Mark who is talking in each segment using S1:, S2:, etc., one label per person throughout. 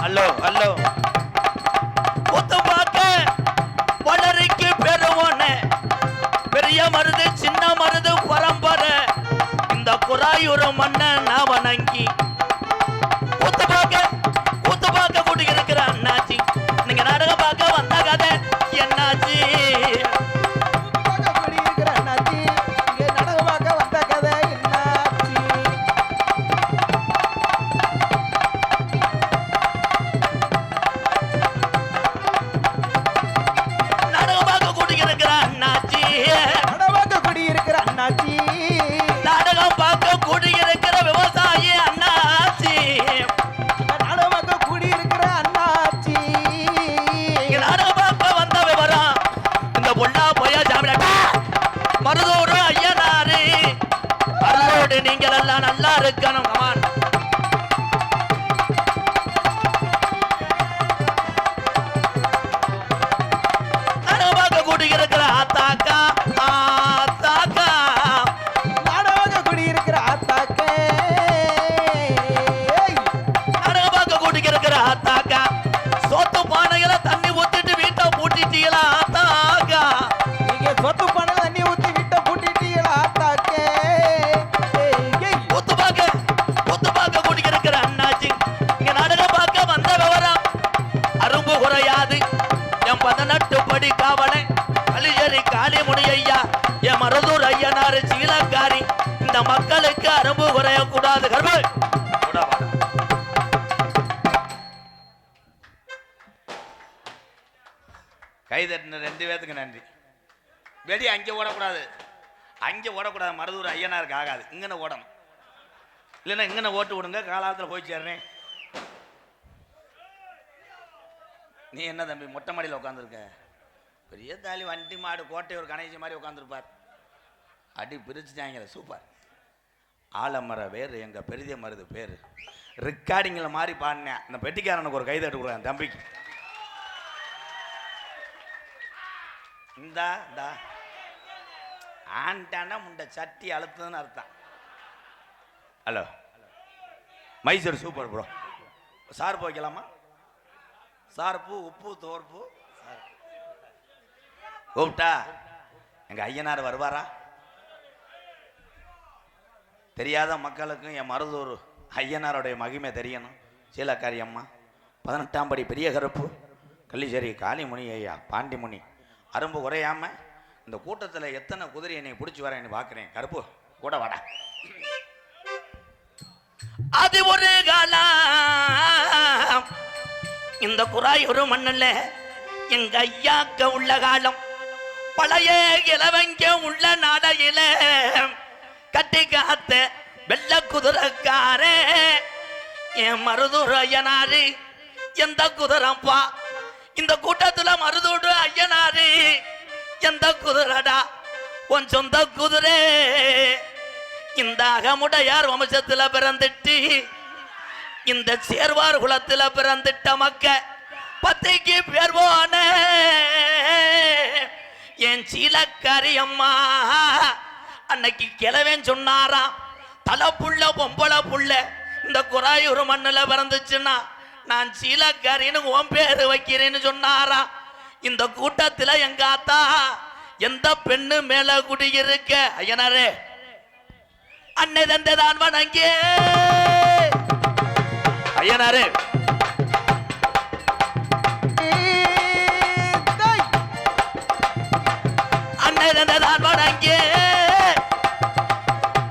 S1: Hello hello கூத்து பார்க்க வளரிக்கு பெருவோன பெரிய மருது சின்ன மருது பரம்பரை இந்த குராயூர் மன்னன் நான் வணங்கி கூத்து பார்க்க கூட்டி இருக்கிற அண்ணாச்சி நீங்க நாடகம் பார்க்க வந்த கதை என்னாச்சு நாடகம் பார்க்க கூடியிருக்கிற விவசாயி அண்ணாச்சி
S2: நாடகம் கூடியிருக்கிற அண்ணாச்சி
S1: நாடகம் பார்க்க வந்த விவரம் இந்த பொண்ணா போயா சாமிடா மருதூர் ஐயனாரு மருதோடு நீங்கள் எல்லாம் நல்லா இருக்கணும் கமான் நாடகம் பார்க்க கூடியிருக்கிற ஆத்தாக்கா சொத்து பானையில தண்ணி ஊத்திட்டு வீட்டை பூட்டிட்டீங்களா ஆத்தாக்கா
S2: நீங்க சொத்து பானையில தண்ணி ஊத்தி வீட்டை பூட்டிட்டீங்களா ஆத்தாக்கே
S1: கூத்து பார்க்க கூட்டியிருக்கிற அண்ணாச்சி இங்க நாடகம் பார்க்க வந்த விவரம் அரும்பு குறையாது என் 18 படி காவலை அலிஜரி காளிமுனி ஐயா என் மருதூர் ஐயனாரு சீலக்காரி இந்த மக்களுக்கு அரும்பு குறைய கூடாது கர்ம கைதட்டின 2 பேத்துக்கு நன்றி. வெடி அங்கே ஓடக்கூடாது மருதூர் ஐயனாருக்கு ஆகாது இங்கன ஓடணும் இல்லைன்னா இங்கன ஓட்டு விடுங்க காலாத்தில் போய் சேர்றேன். நீ என்ன தம்பி மொட்டை மாடியில் உட்காந்துருக்க பெரிய தாலி வண்டி மாடு கோட்டை ஒரு கணேசி மாதிரி உட்காந்துருப்பார் அடி பிரிச்சுட்டாங்க சூப்பர் ஆலமர வேறு எங்கள் பெரிய மருது பேர் ரெக்கார்டிங்கில் மாதிரி பாடினேன். இந்த பெட்டிக்காரனுக்கு ஒரு கைதட்டு கொடுக்குறேன் தம்பிக்கு. இந்தா ஆண்டானா முண்டை சட்டி அழுத்துன்னு அர்த்தம். Hello Mysore super bro. சார்பு வைக்கலாமா? சார்பு உப்பு தோர்ப்பு கூப்பிட்டா எங்கள் ஐயனார் வருவாரா? தெரியாத மக்களுக்கும் என் மருதூர் ஐயனாருடைய மகிமை தெரியணும். சீலக்காரி அம்மா 18ஆம் படி பெரிய கருப்பு கள்ளிச்சேரி காளிமுனி ஐயா பாண்டிமுனி அரும்பு குறையாம இந்த கூட்டத்தில் எத்தனை குதிரை என்னை பிடிச்சி வரேன்னு பார்க்குறேன். கருப்பு கூட வாடா. அது ஒரு காலம் இந்த குராயூர் மண்ணில் எங்க ஐயாக்க உள்ள காலம் பழைய இளவங்க உள்ள நாடையில கட்டி காத்த வெள்ள குதிரைக்கார என் மருதூர் ஐயனாரு எந்த குதிரப்பா இந்த கூட்டத்துல மருதூர் ஐயனாரு எந்த குதிரடா உன் சொந்த குதிரை இந்த அகமுடையார் வம்சத்துல பிறந்துட்டு இந்த சேர்வார் குலத்துல பிறந்துட்ட மக்க 10க்கு பேர் போன என் சீலக்காரி அம்மா அன்னைக்கு கிழவன் சொன்னாராம் தலை புள்ள பொம்பளை புள்ள இந்த குராயூர் மண்ணில் பிறந்துச்சுன்னா நான் சீலக்காரின்னு உன் பேரு வைக்கிறேன்னு சொன்னாராம். இந்த கூட்டத்தில் எங்க ஆத்தா எந்த பெண்ணு மேல குடியிருக்க ஐயனாரே அன்னை தந்தைதான் வணங்கே ஐயனாரே அன்னை தந்தைதான் வணங்கே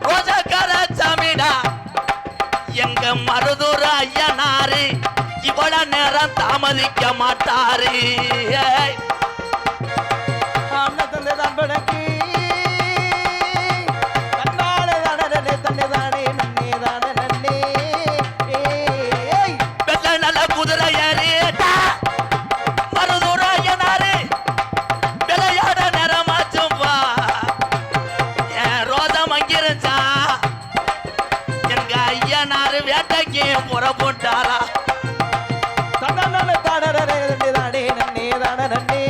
S1: ரோஜாக்கார சாமிடா எங்க மருதூர் ஐயனாரு இவ்வளவு நேரம் தாமதிக்க மாட்டாரு. நல்ல குதிரை ஏறிட்டா மருதூர் ஐயனாரு விளையாட நேரமாச்சும்பா என் ரோதம் அங்கிருச்சா எங்க ஐயனாரு வேட்டைக்கு புற போட்டாரா.
S2: தானே நன்னே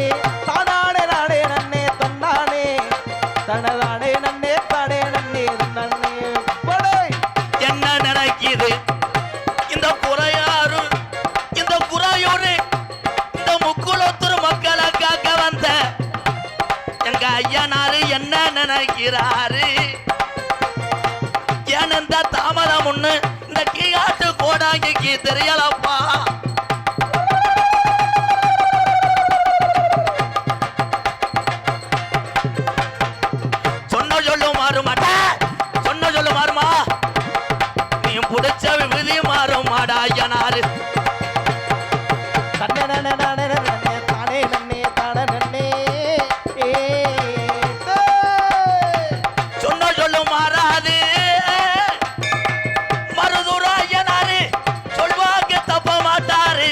S1: ஐயனாரு என்ன நினைக்கிறாரு ஏன் இந்த தாமதம் ஒண்ணு இந்த கீழாட்டு கோடாங்கிக்கு தெரியலப்பா சொன்ன சொல்லு மாறுமாட்டா சொன்ன சொல்லு மாறுமா நீ புடிச்ச விதி மாறுமாடா ஐயனாரு சொன்ன சொல்லு மாறாது மருதூர ஐயனாரு சொல்வாக்கு தப்ப மாட்டாரு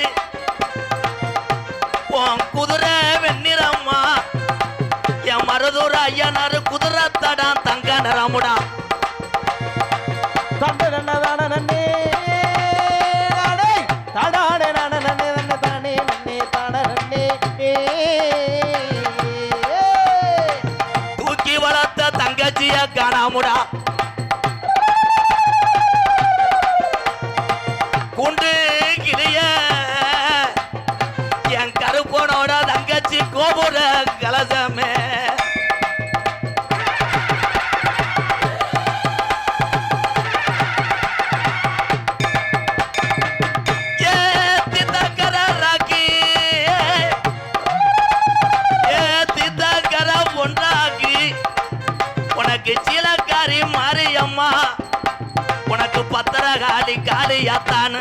S1: உன் குதிரை வெண்ணிறம்மா என் மருதூர ஐயனாரு குதிரை தடம் தங்க நிறமுடா தூக்கி வளர்த்த தங்கச்சிய காணாமுடா குண்டு கிளிய என் கருப்பனோட தங்கச்சி கோபுர கலசமே சீலக்காரி மாரியம்மா உனக்கு பத்திரகாளி காளியாத்தான்னு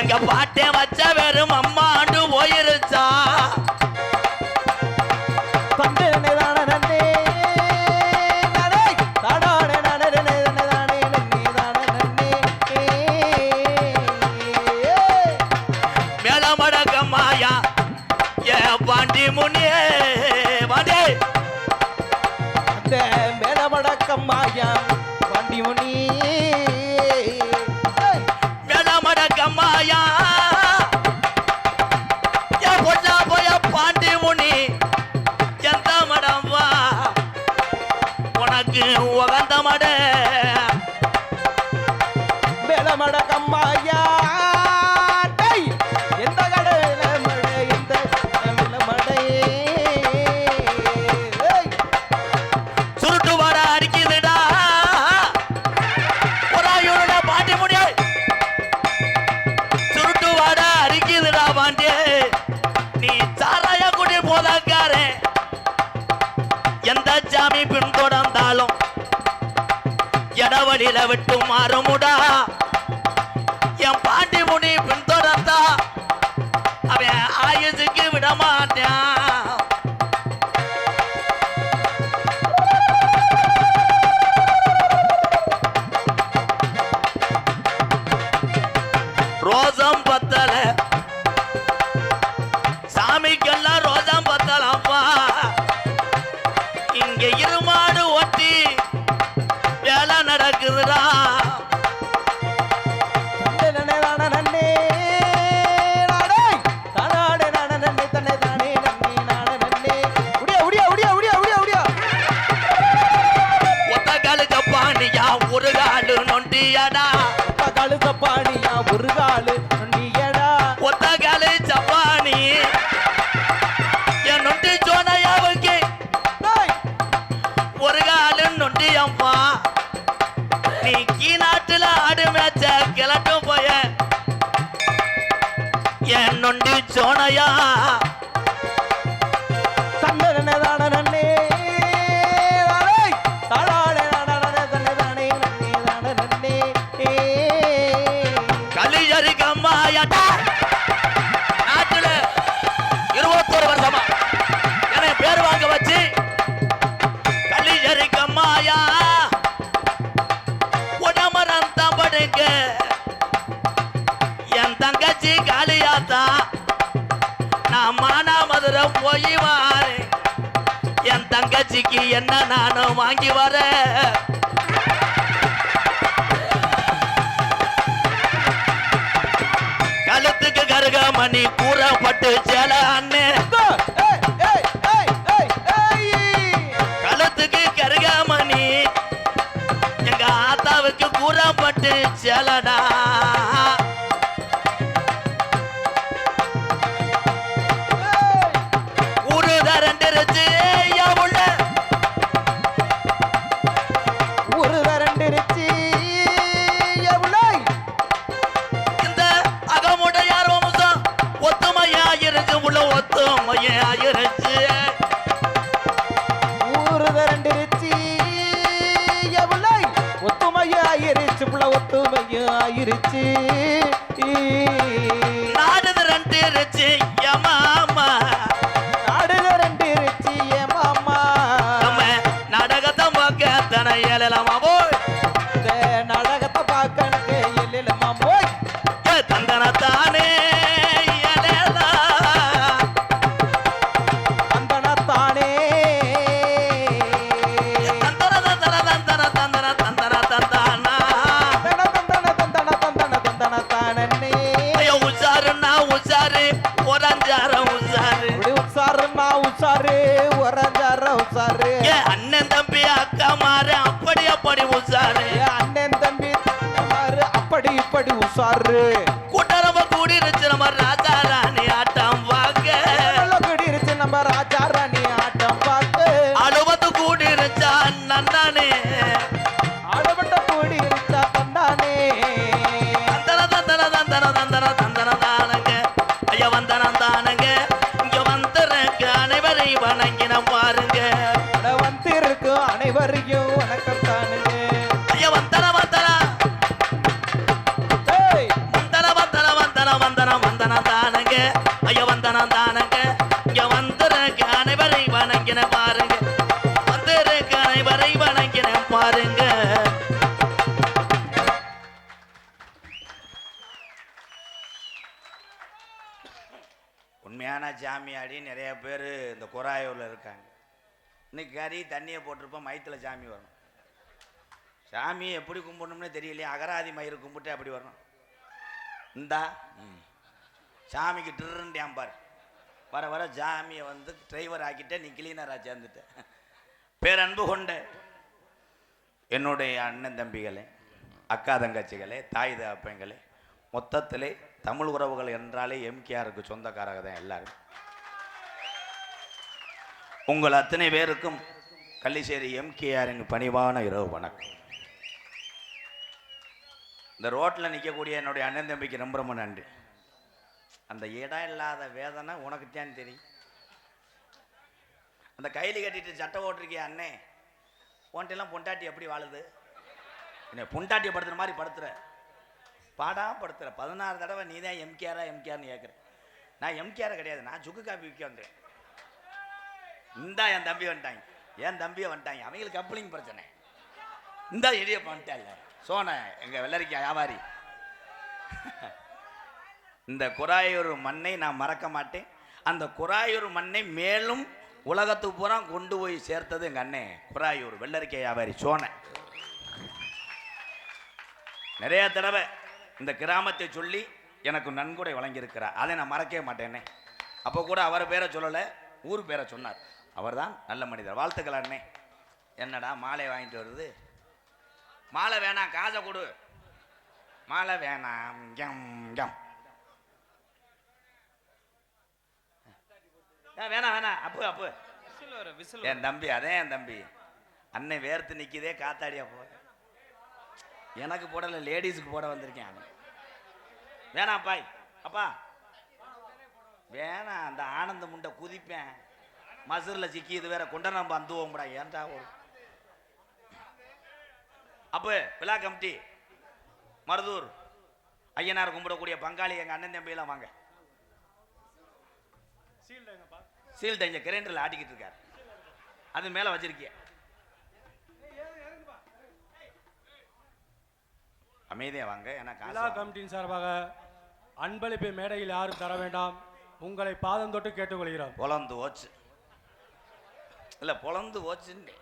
S1: எங்க பாட்டே வச்ச வெறும் அம்மாண்டு போயிருச்சா மேலமடக்கம்மாயா ஏ பாண்டி முனியே வாடே
S2: மேலமடக்கம்மாயா பாண்டி முனி
S1: மேலமடக்கம்மாயா என் பொண்ணா போய பாண்டி முனி எந்த மடம் வா உனக்கு உகந்த மட
S2: மேலமடக்கம்மாயா எந்த கடல மடை எந்த மடை
S1: சுருட்டு வர அடிக்குதுடா புறாயோட பாண்டி முடி சுருட்டு வாட அடிக்குதுடா பாண்டி நீ சாராய குடி போதாக்காரே எந்த ஜாமி பின்தொடர்ந்தாலும் இடவழியில விட்டு மாறுமுடா என் பாண்டி முனி பின்தொடர்ந்தா அவன் ஆயுசுக்கு விட மாட்டான் ரோசம் பத்தல சாமிக்கெல்லாம் ரோசம் பத்தலப்பா இங்க இருமாடு ஒட்டி வேலை நடக்குதுடா ஒத்த காலு ஜப்பானியா ஒரு காலு நொண்டியடா
S2: பாணியா ஒரு காலு நொண்டியடா
S1: ஒத்த காலு ஜப்பானி என் நொண்டி சோனையாவுக்கு ஒரு காலு நொண்டியம்மா நீ கீநாட்டுல ஆடு மேட்ச கிளட்டும் போய என் நொண்டி சோனையா கலியரிக்கம்மாயாட்டா நாட்டுல 21 வருஷமா என்னை பேர் வாங்க வச்சு கலியரிக்கம்மாயா உடமரம் தான் படுங்க என் தங்கச்சி காளியாத்தா நான் மானாமதுரை போய் வாரேன் என் தங்கச்சிக்கு என்ன நானும் வாங்கி வர கழுத்துக்கு கருகமணி கூறப்பட்டு சேல அண்ணே கழுத்துக்கு கருகமணி எங்க ஆத்தாவுக்கு கூறப்பட்டு சேலடா ஊரு தரண்டிருச்சு உள்ள தரண்டிருச்சு
S2: ஊரு தரண்டிருச்சு எவ்வளோ ஒத்துமையாயிருச்சு புள்ள ஒத்துமையாயிருச்சு
S1: நாடு தரண்டிருச்சு மாமா
S2: நாடு தரண்டிருச்சு மாமா
S1: நம்ம நாடகத்தை பார்க்க தன ஏழலாமா போய்
S2: இந்த நாடகத்தை பார்க்கணுக்கு இல்லைம்மா போய்
S1: தந்தனத்தானே ஏழலா
S2: தந்தனத்தானே
S1: தந்தன தந்தன தந்தன தந்தன தந்தன தந்தானா
S2: தந்தனத்தானே
S1: ஐயோ உசாருன்னா உசாரு ஒரஞ்சாரம் உசாரு
S2: உசாருமா உசாரு ஒரஞ்சார உசாரு
S1: ஏ அண்ணன் தம்பி அக்கா மாறு அப்படி அப்படி உசாரு
S2: அண்ணன் தம்பி மாறு அப்படி இப்படி உசாரு
S1: கூட்டரம்ப கூடிருச்சு நம்ம ராஜா ராணி ஆட்டம் வாங்க
S2: குடிருச்சு நம்ம ராஜா ராணி ஆட்டம் பார்த்து
S1: அழுவத்து கூடிருச்சா நன்னானே
S2: ஆடப்பட்ட குடிருச்சா தந்தானே
S1: தந்தன தந்தன தந்தன தந்தன தந்தன தானங்க ஐயா வந்தனம் தானங்க இங்க வந்திருக்க அனைவரையும் வணங்கின பாருங்க
S2: வந்திருக்கு அனைவரையும் வணக்கம் தானுங்க
S1: ஐயா வந்தன வந்தன
S2: ஏய்,
S1: வந்தன வந்தன வந்தன வந்தன வந்தன தானங்க ஐயா வந்தனம் தானங்க இங்க வந்திருக்க அனைவரையும் வணங்கின பாருங்க வந்திருக்க அனைவரையும் வணங்கின பாருங்க உண்மையான சாமியாடி நிறைய பேர் இந்த குராயூரில் இருக்காங்க. இன்னைக்கு கறி தண்ணியை போட்டிருப்போம், மயத்தில் சாமி வரணும். சாமி எப்படி கும்பிடணும்னு தெரியலையே, அகராதி மயிறு கும்பிட்டு அப்படி வரணும். இந்தா சாமிக்கு ட்ருண்டியாம் பார், வர வர சாமியை வந்து டிரைவர் ஆக்கிட்ட, நீ கிளீனராக சேர்ந்துட்ட. பேரன்பு கொண்ட என்னுடைய அண்ணன் தம்பிகளே, அக்கா தங்கச்சிகளே, தாய் தகப்பங்களே, மொத்தத்திலே தமிழ் உறவுகள் என்றாலே எம்கேஆருக்கு சொந்தக்காரங்க தான் எல்லாரும். உங்கள் அத்தனை பேருக்கும் கள்ளிச்சேரி எம்கேஆரின் பணிவான இரவு வணக்கம். இந்த ரோட்டில் நிற்கக்கூடிய என்னுடைய அண்ணன் தம்பிக்கு ரொம்ப ரொம்ப நன்றி. அந்த இடம் இல்லாத வேதனை உனக்கு தான் தெரியும். அந்த கையில் கட்டிட்டு சட்டை ஓட்டிருக்கிய அண்ணே, உன்ட்டெல்லாம் பொண்டாட்டி எப்படி வாழுது? என்ன பொண்டாட்டியை படுத்துற மாதிரி படுத்துற, பாடா படுத்துற. 16 தடவை நீ தான் எம்கேஆரா எம்கேஆர்னு கேட்குற. நான் எம்கேஆரை கிடையாது, நான் சுக்கு காப்பி விற்க வந்தேன். இந்தா என் தம்பி வந்துட்டாங்க, என் தம்பியை வந்துட்டாங்க, அவங்களுக்கு கப்ளிங் பிரச்சனை. இந்தா எடிய பண்ணிட்டா இல்லை சோனை எங்கள் வெள்ளரிக்கா வியாபாரி. இந்த குராயூர் மண்ணை நான் மறக்க மாட்டேன். அந்த குராயூர் மண்ணை மேலும் உலகத்துக்கு பூரா கொண்டு போய் சேர்த்தது எங்கள் அண்ணன் குராயூர் வெள்ளரிக்கை வியாபாரி சோனை. நிறைய தடவை இந்த கிராமத்தை சொல்லி எனக்கு நன்கொடை வழங்கியிருக்கிறார். அதை நான் மறக்கவே மாட்டேனே. அப்போ கூட அவர் பேரை சொல்லலை, ஊர் பேரை சொன்னார். அவர் தான் நல்ல மனிதர். வாழ்த்துக்கள் அண்ணே. என்னடா மாலை வாங்கிட்டு வருது? மாலை வேணாம், காசை கொடு. மாலை வேணாம். வேணாம் வேணாம், அப்பு அப்பு. என் தம்பி, அதே என் தம்பி. அண்ணன் வேர்த்து நிற்கிதே, காத்தாடியா போ. எனக்கு போடல, லேடிஸுக்கு போட வந்திருக்கேன். வேணாம் பாய், அப்பா வேணாம். அந்த ஆனந்த முண்டை குதிப்பேன், மசூரில் சிக்கி இது வேற கொண்ட நம்ம அந்துவோம்டா. ஏன்டா ஒரு அப்போ விழா கமிட்டி மருதூர் ஐயனார் கும்பிடக்கூடிய பங்காளி எங்கள் அண்ணன் தம்பியெல்லாம் வாங்க. சீல்ட இங்கே கிரைண்டரில் ஆட்டிக்கிட்டு இருக்காரு, அது மேலே வச்சிருக்கிய. அமைதியாக வாங்க. ஏன்னா
S3: விழா கமிட்டியின் சார்பாக அன்பளிப்பை மேடையில் யாரும் தர வேண்டாம், உங்களை பாதம் தொட்டு கேட்டுக்கொள்கிறோம்.
S1: பொலந்து ஓச்சு இல்லை, பொலந்து ஓச்சுன்னு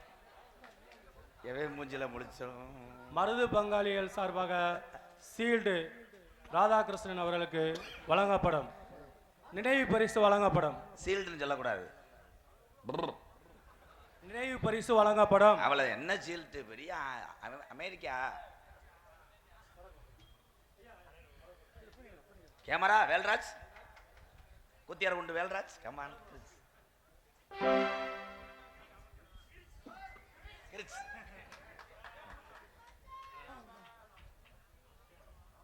S1: எவே மூஞ்சில முடிச்சோம்.
S3: மருது பங்காளிகள் சார்பாக சீல்டு ராதாகிருஷ்ணன் அவர்களுக்கு வழங்கப்படும், நினைவு பரிசு வழங்கப்படும்.
S1: சீல்டுன்னு சொல்லக்கூடாது,
S3: நினைவு பரிசு வழங்கப்படும்.
S1: அவளை என்ன சீல்டு? பெரிய அமெரிக்கா. கேமரா வேல்ராஜ், குத்தியார் குண்டு வேல்ராஜ், கமான்.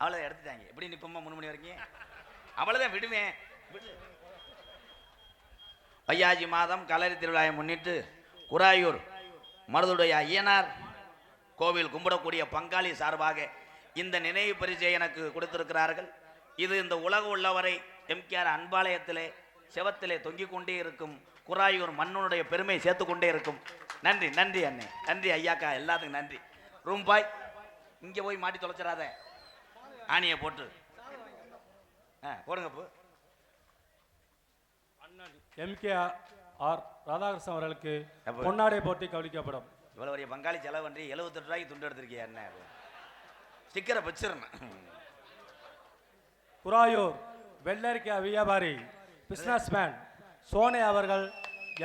S1: அவளை எடுத்துட்டாங்க. எப்படி நிப்பமா 3 மணி வரைக்கும்? அவளைதான் விடுவேன். வையாசி மாதம் கலரி திருவிழாவை முன்னிட்டு குராயூர் மருதுடைய ஐயனார் கோவில் கும்பிடக்கூடிய பங்காளி சார்பாக இந்த நினைவு பரிசை எனக்கு கொடுத்திருக்கிறார்கள். இது இந்த உலகம் உள்ளவரை எம்கேஆர் அன்பாலயத்திலே செவத்திலே தொங்கிக் கொண்டே இருக்கும். குராயூர் மண்ணுடைய பெருமை சேர்த்து கொண்டே இருக்கும். நன்றி நன்றி அண்ணே, நன்றி ஐயாக்கா, எல்லாத்துக்கும் நன்றி. ரூம்பாய் இங்கே போய் மாட்டி தொலைச்சிடாத, ஆணியை போட்டு போடுங்க.
S3: அண்ணன் எம்கேஆர் ராதாகிருஷ்ணன் அவர்களுக்கு பொன்னாடை போட்டி கவனிக்கப்படும்.
S1: இவ்வளோ பெரிய பங்காளி செலவு பண்ணி 78 ரூபாய்க்கு துண்டு எடுத்திருக்கியா என்ன? ஸ்டிக்கரை வச்சிருந்தேன்.
S3: குராயூர் வெள்ளரிக்காய் வியாபாரி பிஸ்னஸ்மேன் சோனே அவர்கள்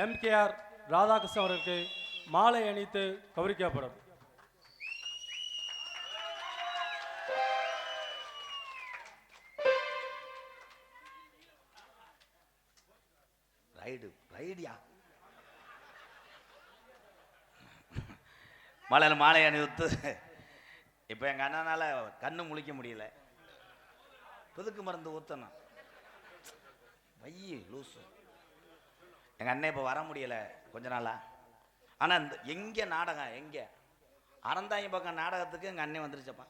S3: எம்கேஆர் ராதாகிருஷ்ணன் அவர்களுக்கு மாலை அணித்து கௌரவிக்கப்படும்.
S1: ரைடியா மலர் மாலை அணிவித்து இப்போ எங்கள் அண்ணனால கண்ணு முழிக்க முடியல. புதுக்கு மருந்து ஊற்றணும் வையி லூசு. எங்கள் அண்ணன் இப்போ வர முடியலை கொஞ்ச நாளா. ஆனால் இந்த எங்கே நாடகம் எங்கே அறந்தாங்க பக்கம் நாடகத்துக்கு எங்கள் அண்ணன் வந்துருச்சப்பா.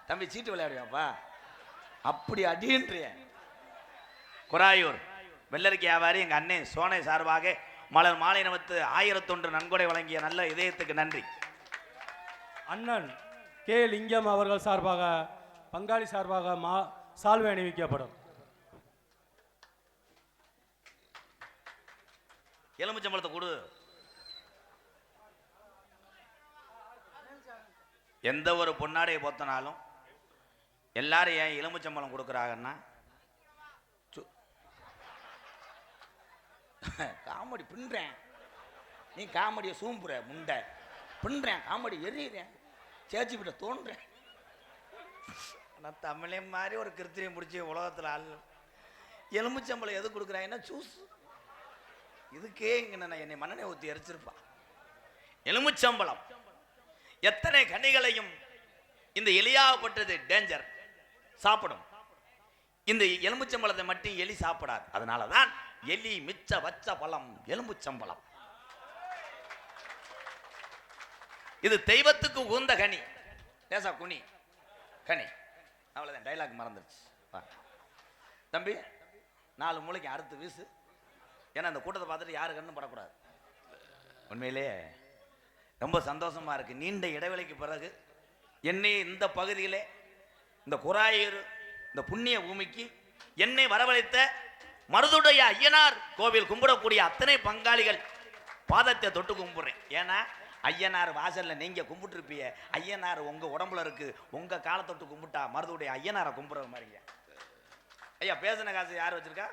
S1: தம்பி சீட்டு விளையாடுவாப்பா அப்படி அடின்றிய. குராயூர் வெள்ளரிக்கை வியாபாரி எங்கள் அண்ணன் சோனை சார்பாக மலர் மாலை நமத்து 1001 நன்கொடை வழங்கிய நல்ல இதயத்துக்கு நன்றி.
S3: அண்ணன் கே லிங்கம் அவர்கள் சார்பாக பங்காளி சார்பாக சால்வை அணிவிக்கப்படும்.
S1: எலுமிச்சம்பழத்தை கொடு. எந்த ஒரு பொன்னாடையை போத்தனாலும் எல்லாரும் ஏன் எலுமிச்சம்பழம் கொடுக்குறாங்கன்னா காமெடி பின்றேன். நீ காமெடியை சூம்புற முண்டை பின்றேன், காமெடி எறிகிறேன், சேச்சி கிட்ட தோன்றேன். ஆனால் தமிழே மாதிரி ஒரு கிருத்திரியம் முடிச்சு உலகத்தில் ஆள் எலுமிச்சம்பழம் எது கொடுக்குறாங்கன்னா சூஸ். இதுக்கே இங்கே நான் என்னை மண்ணெண்ணெய் ஊற்றி எரிச்சிருப்பான். எலுமிச்சம்பழம் எத்தனை கனிகளையும் இந்த எலியாகப்பட்டது டேஞ்சர் சாப்பிடும். இந்த எலும்புச்சம்பழத்தை மட்டும் எலி சாப்பிடாது. அதனால தான் எலி மிச்ச வச்ச பழம் எலும்புச்சம்பழம். இது தெய்வத்துக்கு உகந்த கனி. லேசா குனி கனி. அவ்வளோதான், டைலாக் மறந்துருச்சு. தம்பி 4 மூளைக்கு அறுத்து வீசு. ஏன்னா அந்த கூட்டத்தை பார்த்துட்டு யாரு கண்ணும் படக்கூடாது. உண்மையிலே ரொம்ப சந்தோஷமா இருக்கு. நீண்ட இடைவெளிக்கு பிறகு என்னை இந்த பகுதியிலே இந்த குராயூர் இந்த புண்ணிய பூமிக்கு என்னை வரவழைத்த மருதுடைய ஐயனார் கோவில் கும்பிடக்கூடிய அத்தனை பங்காளிகள் பாதத்தை தொட்டு கும்பிடுறேன். ஏன்னா ஐயனார் வாசல்ல நீங்க கும்பிட்டுருப்பீங்க. ஐயனார் உங்க உடம்புல இருக்கு. உங்க காலை தொட்டு கும்பிட்டா மருதுடைய ஐயனாரை கும்பிடுற மாதிரிங்க. ஐயா பேசின காசு யார் வச்சிருக்கா?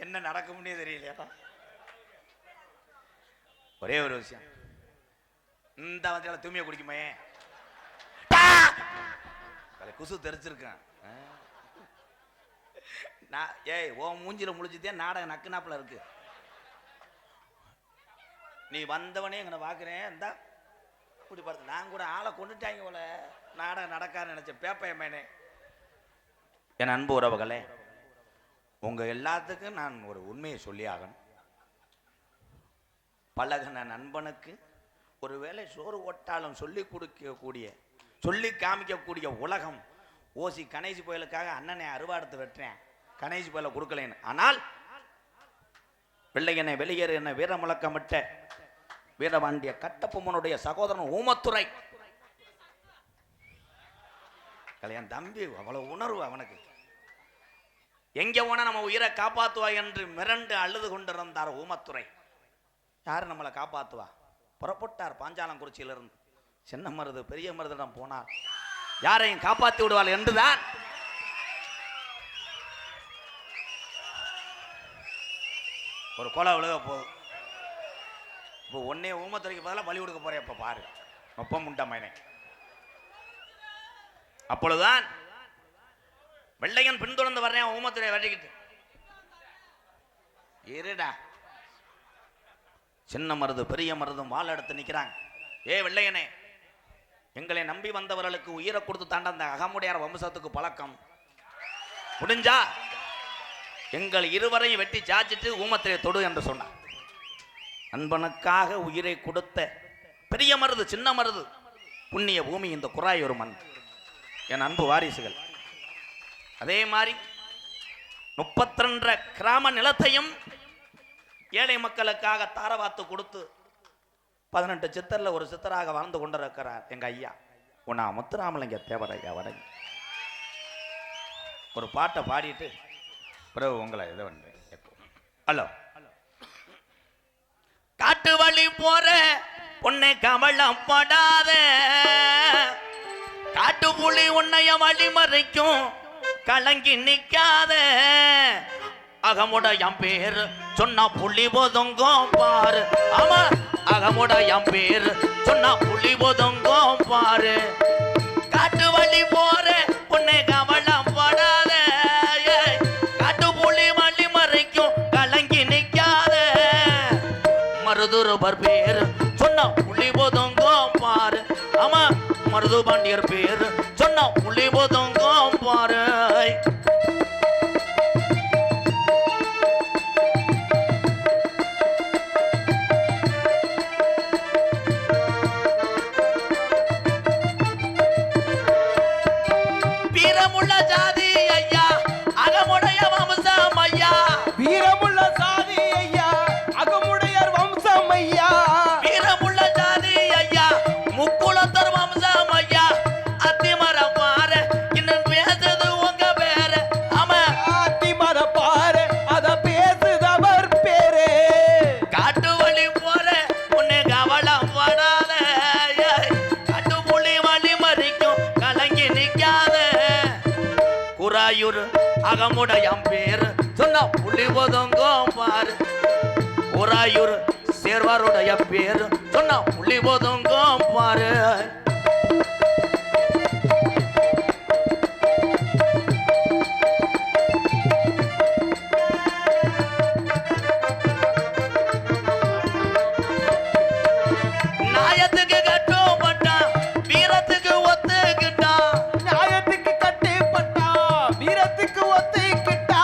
S1: என்ன நடக்கும்னே தெரியலையா? ஒரே ஒரு விஷயம், இந்த வந்து தூய்மையை குடிக்குமே குசு தெரிச்சிருக்கேன். நான் ஏய் ஓ மூஞ்சில முழிச்சுதே நாடகம் நக்குனாப்புல இருக்கு. நீ வந்தவனே எங்களை பார்க்குறேன். இந்தா இப்படி பார்த்து நான் கூட ஆளை கொண்டுட்டாங்க போல நாடகம் நடக்கான்னு நினைச்சேன். பேப்பையம்மேனே. என் அன்பு உறவுகளே, உங்க எல்லாத்துக்கும் நான் ஒரு உண்மையை சொல்லி ஆகணும். பழகின நண்பனுக்கு ஒருவேளை சோறு ஓட்டாலும் சொல்லி கொடுக்கக்கூடிய சொல்லி காமிக்கக்கூடிய உலகம். ஓசி கணேசி புயலுக்காக அண்ணனை அறுவாடுத்து வெட்டுறேன், கணேசி புயலை கொடுக்கலேன்னு. ஆனால் வெள்ளையனை வெளியேறு என்ன வீர முழக்கமிட்ட வீரபாண்டிய கட்டபொம்மனுடைய சகோதரன் ஊமத்துறை கல்யாணம் தம்பி. அவ்வளவு உணர்வு அவனுக்கு. எங்க போனா நம்ம உயிரை காப்பாத்துவா என்று மிரண்டு அழுது கொண்டிருந்தார் ஊமத்துறை. யாரு நம்மளை காப்பாத்துவா? புறப்பட்டார் பாஞ்சாலங்குறிச்சியிலிருந்து. சின்ன மருது பெரிய மருதிடம் போனார். யாரையும் காப்பாற்றி விடுவாள் என்றுதான் ஒரு கொலை விழுக போகுது. இப்போ ஒன்னே ஊமத்துறைக்கு பதிலாக பலி கொடுக்க போறேன். இப்ப பாரு ஒப்பம் உண்டா மயனே. அப்பொழுதுதான் வெள்ளையன் பின்தொடர்ந்து வர்றேன். ஊமத்துறையை வெட்டிக்கிட்டு இருடா. சின்ன மருது பெரிய மருதும் வாழ எடுத்து நிற்கிறாங்க. ஏ வெள்ளையனே, எங்களை நம்பி வந்தவர்களுக்கு உயிரை கொடுத்து தாண்ட அந்த அகமுடையார் வம்சத்துக்கு பழக்கம். முடிஞ்சா எங்கள் இருவரையும் வெட்டி சாச்சிட்டு ஊமத்திலே தொடு என்று சொன்னார். அன்பனுக்காக உயிரை கொடுத்த பெரிய மருது சின்ன மருது புண்ணிய பூமி இந்த குராயூர் மண். என் அன்பு வாரிசுகள், அதே மாதிரி 32 கிராம நிலத்தையும் ஏழை மக்களுக்காக தாரவாத்து கொடுத்து 18 சித்தர்ல ஒரு சித்தராக வாழ்ந்து கொண்டிருக்கிறார் எங்க ஐயா உன்னா முத்துராமலிங்க தேவரையா. வடங்க ஒரு பாட்டை பாடிட்டு பிறகு உங்களை இதை வந்து ஹலோ. காட்டு வழி போற உன்னை கமலம் படாத காட்டு புலி உன்னைய வழி மறைக்கும் கலங்கி நிக்காத அகமுடைய பேர் சொன்னா புலி போதுங்கோ பாரு. ஆமா அகமுடைய பேர் சொன்னா புலி போதுங்கோ பாரு. காட்டு வழி போற உன்னை கமலம் படாத காட்டு புலி வழி மறைக்கும் கலங்கி நிக்காத மருதுருபர் பேர் சொன்னா புலி போதுங்கோ பாரு. ஆமா மருது பாண்டியர் பேர் சொன்னா புலி போதுங்கோ பாரு. வீரமுள்ள ஜாதி ஐயா அகமுடைய வம்சம் ஐயா.
S2: வீரமுள்ள சாதி ஐயா அகமுடையார் வம்சம் ஐயா.
S1: வீரமுள்ள ஜாதி ஐயா முக்குளத்தர் வம்சம் ஐயா. அத்திமர பாரு இன்னும் பேசுது உங்க பேரு. ஆமா
S2: அத்திமர பாரு அத பேசுதவர் பேரு.
S1: காட்டு வழி போற உன்னை கவலம் படாத காட்டு புலி வழி மறிக்கும் கலங்கி நிக்காத குராயூர் அகமுடைய பேர் சொன்னா புலி போதுங்கோ பாரு. குராயூர் சேர்வாருடைய பேர் சொன்னா புலி போதுங்கோ பாரு. நாயத்துக்கு கட்டுப்பட்டான் வீரத்துக்கு ஒத்துக்கிட்டான்.
S2: நியாயத்துக்கு கட்டுப்பட்டா வீரத்துக்கு ஒத்துக்கிட்டா.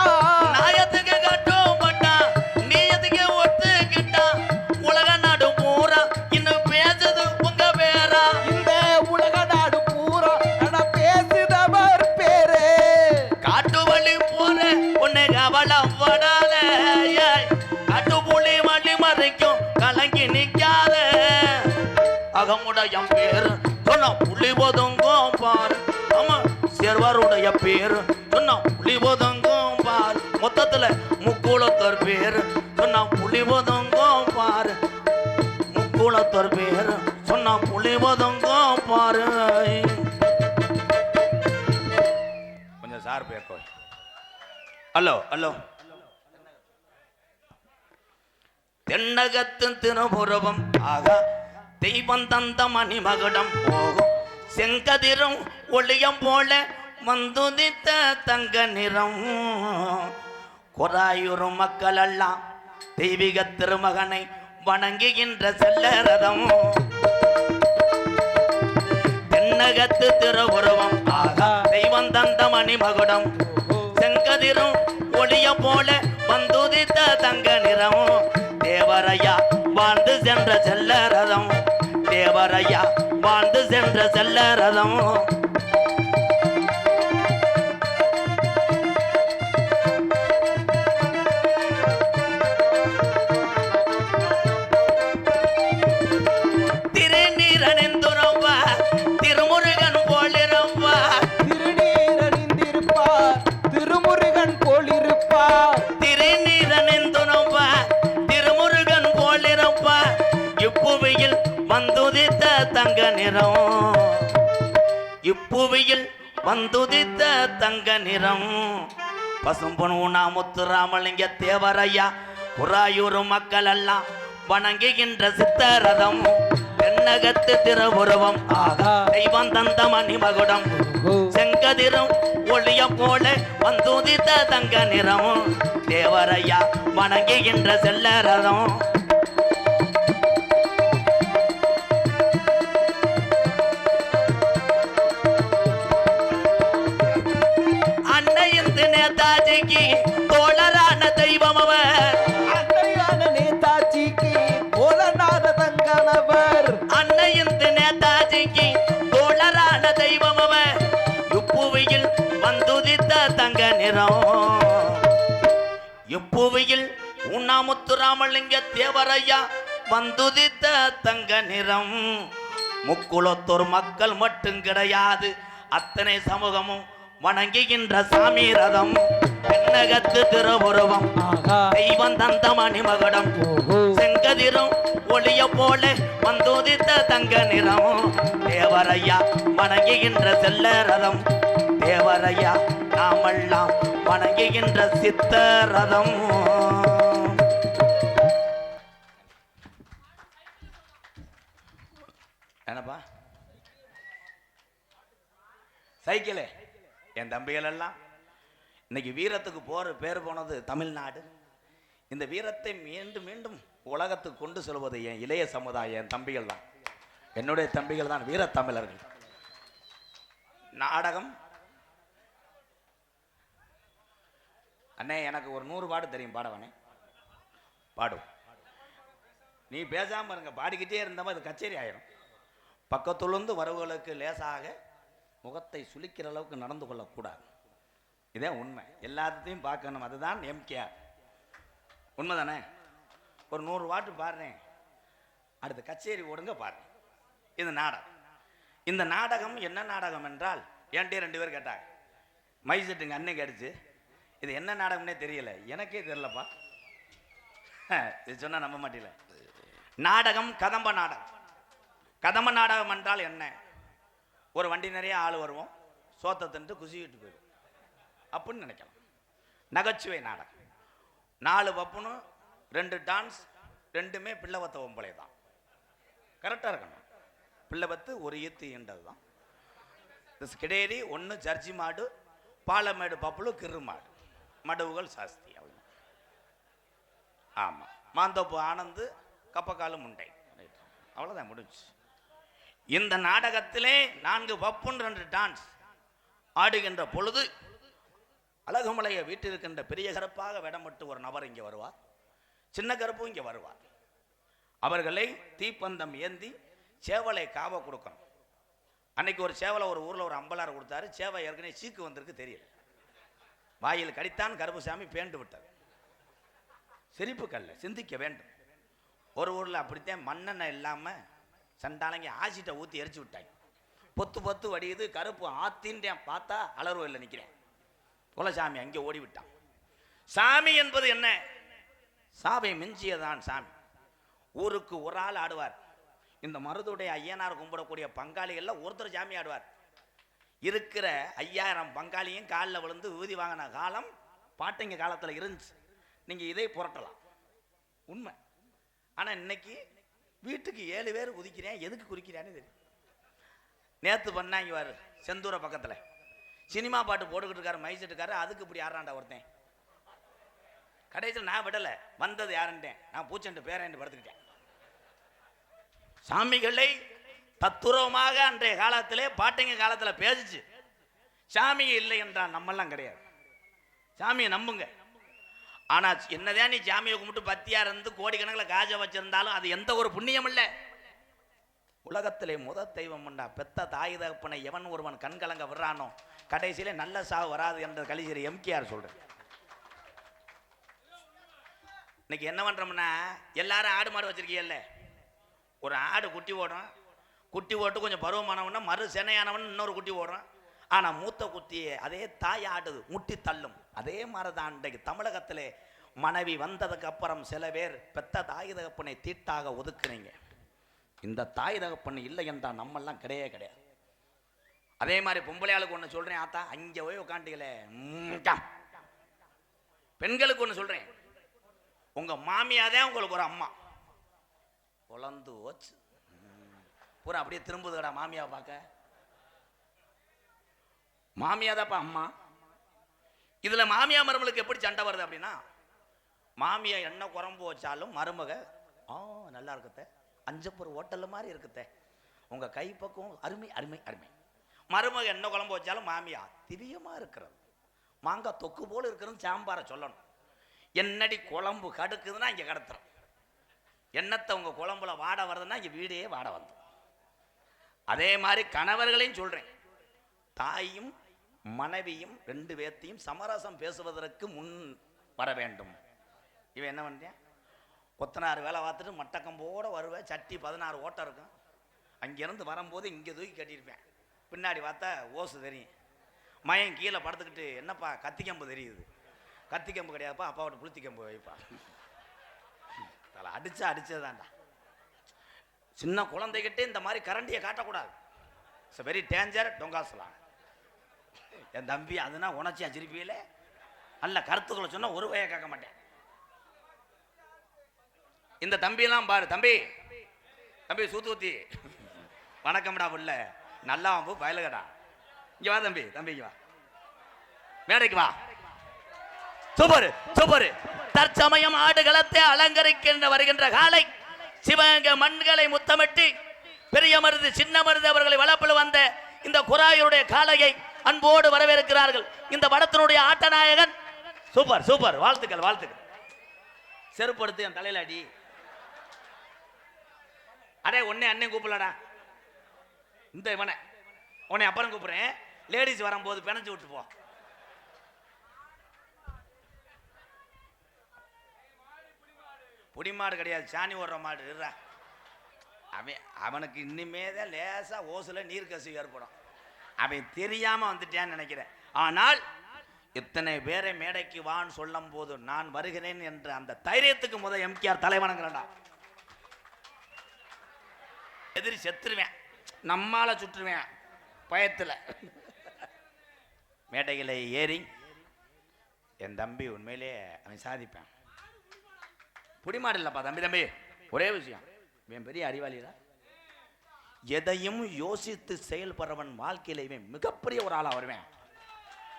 S1: நாயத்துக்கு கட்டுப்பட்டான் நீயத்துக்கு ஒத்துக்கிட்டான். உலக நாடு பூரா இன்னும் பேசுது உங்க பேரா.
S2: இந்த உலக நாடு பூரா நட பேசுதவர் பேரு.
S1: காட்டு வழி போற உன்னை கவலம் படாத காட்டு புலி வழி மறைக்கும் கலங்கி நிக்காத அகமுடைய பேர் சொன்னா புலி போதுங்கோ பாரு. ஆமா சேர்வாருடைய பேர் சொன்னா புலி போதுங்கோ பாரு. மொத்தத்துல முக்குளத்தர் பேர் சொன்னா புலி போதுங்கோ பாரு. முக்குளத்தர் பேர் சொன்னா புலி போதுங்கோ பாரு. கொஞ்சம் சார் பேக்கோ. Hello hello. தென்னகத்தின் திருபுரவம் ஆகா தெய்வம் தந்த மணிமகுடம் போகும் செங்கதிரும் ஒளியம் போல வந்துதித்த தங்க நிறம். குராயூரும் மக்கள் எல்லாம் தெய்வீக திருமகனை வணங்குகின்ற செல்லரதம். தென்னகத்து திருபுரவம் ஆகா தெய்வம் தந்த மணிமகுடம் செங்கதிரும் ஒளியம் போல வந்துதித்த தங்க நிறம். தேவரையா வாழ்ந்து சென்ற செல்லரதம். தேவரையா வாழ்ந்து சென்ற செல்லரதம். திருநீரணிந்துரவா திருமுருகன் போலிரவா.
S2: திருநீரணிந்திருப்பார் திருமுருகன் போலிருப்பார்.
S1: திருநீரணிந்துரவா திருமுருகன் போலிரவா. இப்புவியில் வந்துதித்த தங்க நிறம். இப்புவியில் வந்துதித்த தங்க நிறம். பசும்பொன் உண்ணா முத்துராமலிங்க தேவரையா குராயூர் மக்கள் எல்லாம் வணங்குகின்ற சித்தரதம். தென்னகத்து திருபுரவம் ஆகா தெய்வம் தந்த மணிமகுடம் செங்கதிரும் ஒளியம் போல வந்துதித்த தங்க நிறம். தேவரையா வணங்குகின்ற செல்லரதம். நேதாஜிக்கு தோழரான தெய்வம் அவர்.
S2: அன்னையான நேதாஜிக்கு தோழனான தங்கனவர்.
S1: அன்னையின் நேதாஜிக்கு தோழரான தெய்வம் அவர். இப்புவியில் வந்துதித்த தங்க நிறம். இப்புவியில் உண்ணாமுத்துராமலிங்க தேவரையா வந்துதித்த தங்க நிறம். முக்குளத்தோர் மக்கள் மட்டும் கிடையாது, அத்தனை சமூகமும் வணங்குகின்ற சாமி ரதம். தென்னகத்து திருவுருவம் தெய்வம் தந்த மணிமகுடம். செங்கதிரும் ஒளிய போல வந்துதித்த தங்க நிறம். தேவரையா வணங்குகின்ற செல்ல ரதம். தேவரையா நாமெல்லாம் வணங்குகின்ற சித்த ரதம். என்னப்பா சைக்கிளே? என் தம்பிகள் எல்லாம் இன்னைக்கு வீரத்துக்கு பேர் போனது தமிழ்நாடு. இந்த வீரத்தை மீண்டும் மீண்டும் உலகத்துக்கு கொண்டு செல்வது என் இளைய சமுதாயம், என் தம்பிகள் தான். என்னுடைய தம்பிகள் தான் வீர தமிழர்கள். நாடகம் அண்ணே, எனக்கு ஒரு 100 பாட்டு தெரியும், பாடவனே பாடும். நீ பேசாம இருங்க, பாடிக்கிட்டே இருந்தவங்க அது கச்சேரி ஆயிரும். பக்கத்துலேருந்து வரவுகளுக்கு லேசாக முகத்தை சுளிக்கிற அளவுக்கு நடந்து கொள்ளக்கூடாது. இதே உண்மை, எல்லாத்தையும் பார்க்கணும். அதுதான் எம்கேஆர். உண்மைதானே? ஒரு 100 பாட்டு பாடுறேன், அடுத்த கச்சேரி ஓடுங்க பாருங்க. இது நாடகம். இந்த நாடகம் என்ன நாடகம் என்றால், என்கிட்ட 2 பேர் கேட்டாங்க, மைசெட்டுங்க அன்னை கேட்டுச்சு, இது என்ன நாடகம்னே தெரியல. எனக்கே தெரியலப்பா. இது சொன்னா நம்ப மாட்டீல. நாடகம் கதம்ப நாடகம். கதம்ப நாடகம் என்றால் என்ன? ஒரு வண்டி நிறைய ஆள் வருவோம், சோத்தை தின்ட்டு குசிக்கிட்டு போயிடும் அப்படின்னு நினைக்கலாம். நகைச்சுவை நாடகம். 4 பப்புனு 2 டான்ஸ், 2மே பிள்ளவத்த ஒம்பளை தான். கரெக்டாக இருக்கணும். பிள்ளவத்து ஒரு ஈத்து ஈண்டது தான். கிடேரி 1 ஜர்ஜி மாடு, பாலமேடு பப்புளு கிரு மாடு, மடவுகள் சாஸ்தி. அவ்வளோ. ஆமாம். மாந்தோப்பு ஆனந்து கப்பக்காலு முண்டை. அவ்வளோதான், முடிஞ்சு. இந்த நாடகத்திலே 4 பப்புன்னு 2 டான்ஸ் ஆடுகின்ற பொழுது அழகுமலைய வீட்டில் இருக்கின்ற பெரிய கருப்பாக விடப்பட்டு ஒரு நபர் இங்கே வருவார். சின்ன கருப்பும் இங்கே வருவார். அவர்களை தீப்பந்தம் ஏந்தி சேவலை காவ கொடுக்கணும். அன்னைக்கு ஒரு சேவலை ஒரு ஊரில் ஒரு அம்பலார் கொடுத்தாரு. சேவை ஏற்கனவே சீக்கு வந்திருக்கு, தெரியல. வாயில் கடித்தான், கருப்புசாமி பேண்டு விட்டார். சிரிப்பு கல்ல, சிந்திக்க வேண்டும். ஒரு ஊரில் அப்படித்தான் மண்ணெண்ணெய் இல்லாமல் சண்டாலங்க ஆசிட்டை ஊற்றி எரிச்சு விட்டாங்க. பொத்து பொத்து வடியுது, கருப்பு ஆத்தின்றேன், பார்த்தா அலர்வையில் நிற்கிறேன். குலசாமி அங்கே ஓடி விட்டான். சாமி என்பது என்ன? சாவை மிஞ்சியதான் சாமி. ஊருக்கு ஒரு ஆள் ஆடுவார். இந்த மருதுடைய ஐயனார் கும்பிடக்கூடிய பங்காளிகள்ல ஒருத்தர் சாமி ஆடுவார். இருக்கிற 5000 பங்காளியும் காலில் விழுந்து ஊதி வாங்கின காலம் பாட்டிங்க காலத்தில் இருந்துச்சு. நீங்க இதை புரட்டலாம், உண்மை. ஆனா இன்னைக்கு வீட்டுக்கு 7 பேர் குதிக்கிறேன், எதுக்கு குதிக்கிறான்னு தெரியும். நேத்து பண்ணாங்க வாரு செந்தூர பக்கத்துல சினிமா பாட்டு போட்டுக்கிட்டு இருக்காரு, மைசெட்டுக்காரு. அதுக்கு இப்படி ஆறாண்டா ஒருத்தன். கடைசியில் நான் விடல, வந்தது யாருன்றேன், நான் பூச்செண்டு பேரன் படுத்துக்கிட்டேன். சாமிகளை தத்துரமாக அன்றைய காலத்திலே பாட்டிங்க காலத்தில் பேசிச்சு. சாமியை இல்லை என்றால் நம்மெல்லாம் கிடையாது. சாமியை நம்புங்க. ஆனா என்னதான் நீ சாமியை கும்பிட்டு பத்தியா இருந்து கோடிக்கணக்கில் காஜை வச்சிருந்தாலும் அது எந்த ஒரு புண்ணியம் இல்லை. உலகத்திலே முதல் தெய்வம் உண்டா பெத்த தாய் தகப்பனை எவன் ஒருவன் கண்கலங்க விடுறானோ கடைசியிலே நல்ல சாவு வராது என்ற கலிசிரி எம்கேஆர் சொல்றேன். இன்னைக்கு என்ன பண்றோம்னா, எல்லாரும் ஆடு மாடு வச்சிருக்கீங்கல்ல, ஒரு ஆடு குட்டி ஓடும், குட்டி ஓட்டு கொஞ்சம் பருவமானவன்னா மறு சென்னையானவன் இன்னொரு குட்டி ஓடும். ஆனா மூத்த குட்டியை அதே தாய் ஆடுது, முட்டி தள்ளும். அதே மாதிரிதான் இன்றைக்கு தமிழகத்திலே மனைவி வந்ததுக்கு அப்புறம் சில பேர் பெத்த தாய் தகப்பனை தீட்டாக ஒதுக்குறீங்க. இந்த தாய் தகப்பன் இல்லை என்றால் நம்மெல்லாம் கிடையவே கிடையாது. அதே மாதிரி பொம்பளையாளுக்கு ஒன்று சொல்றேன், ஆத்தா அங்கே போய் உட்காந்துக்கல. பெண்களுக்கு ஒன்று சொல்றேன், உங்க மாமியாதான் உங்களுக்கு ஒரு அம்மா. குழந்து ஓச்சு பூரா அப்படியே திரும்புதுடா மாமியா பார்க்க. மாமியாதாப்பா அம்மா. இதுல மாமியா மருமகளுக்கு எப்படி சண்டை வருது அப்படின்னா, மாமியா என்ன குழம்பு வச்சாலும் மருமக நல்லா இருக்குத்த, அஞ்சப்பூர் ஹோட்டல்ல மாதிரி இருக்குத்த, உங்க கை பக்கம் அருமை அருமை அருமை. மருமக என்ன குழம்பு வச்சாலும் மாமியா திவ்யமா இருக்கிறது. மாங்காய் தொக்கு போல இருக்கிறது சாம்பாரை சொல்லணும். என்னடி குழம்பு கடுக்குதுன்னா இங்கே கடத்துறோம். என்னத்தை உங்கள் குழம்புல வாடை வருதுன்னா இங்கே வீடே வாடை வந்து. அதே மாதிரி கணவர்களையும் சொல்கிறேன், தாயும் மனைவியும் ரெண்டு பேர்த்தையும் சமரசம் பேசுவதற்கு முன் வர வேண்டும். இவன் என்ன பண்ணுறேன், கொத்தனார் வேலை பார்த்துட்டு மட்டக்கம்போடு வருவேன், சட்டி 16 ஓட்டம் இருக்கும். அங்கேருந்து வரும்போது இங்கே தூக்கி கட்டியிருப்பேன், பின்னாடி பார்த்தா ஓசு தெரியும். மயம் கீழே படுத்துக்கிட்டு, என்னப்பா கத்திக்கம்பு தெரியுது? கத்திக்கம்பு கிடையாதுப்பா, அப்பாவோட புளுத்திக்கம்பு வைப்பா. தலை அடிச்சதுதான்டா. சின்ன குழந்தைகிட்டே இந்த மாதிரி கரண்டியை காட்டக்கூடாது. இட்ஸ் வெரி டேஞ்சர், டொங்காசலாம். என் தம்பி அதுனா உணர்ச்சியா சிரிப்பியில நல்ல கருத்துக்களை சொன்னா ஒரு வகையை கேட்க மாட்டேன். இந்த தம்பியெல்லாம் பாரு, தம்பி தம்பி சூத்தூத்தி வணக்கம்டா புள்ள, நல்லா போ பயலுகடா. இங்க வா தம்பி, தம்பிக்கு வா, மேடைக்கு வா. Super super. தற்சமயம் ஆடுகளத்தை அலங்கரிக்கின்ற வருகின்ற காலை சிவகங்கை மண்களை முத்தமிட்டு பெரிய மருது சின்ன மருது அவர்களை வளர்ப்பில் வந்த இந்த குராயூருடைய காளையை அன்போடு வரவேற்கிறார்கள். இந்த படத்தினுடைய ஆட்டநாயகன் சூப்பர் சூப்பர். வாழ்த்துக்கள் வாழ்த்துக்கள். செருப்படுத்து என் தலையில அடி. அடே உன்னை அண்ணன் கூப்பிடலடா, இந்த இவனை உன்னை அப்புறம் கூப்பிடுறேன். லேடிஸ் வரும்போது பிணைச்சு விட்டு போ. புடிமாடு கிடையாது, சாணி ஓடுற மாடு. அவனுக்கு இன்னுமே தான் லேசா ஓசுல நீர் கசிவு ஏற்படும். அவன் தெரியாம வந்துட்டான்னு நினைக்கிறேன். ஆனால் இத்தனை பேரை மேடைக்கு வான்னு சொல்லும் போது நான் வருகிறேன் என்ற அந்த தைரியத்துக்கு முதல் எம்கேஆர் தலைவணங்கிறா. எதிரி செத்துருவேன், நம்மால சுற்றுவேன் பயத்துல. மேடைகளை ஏறி என் தம்பி உண்மையிலே அவன் சாதிப்பேன். புடிமாடு இல்லப்பா தம்பி. தம்பி ஒரே விஷயம், இவன் பெரிய அறிவாளிடா. எதையும் யோசித்து செயல்படுறவன் வாழ்க்கையில இவன் மிகப்பெரிய ஒரு ஆளா வருவேன்.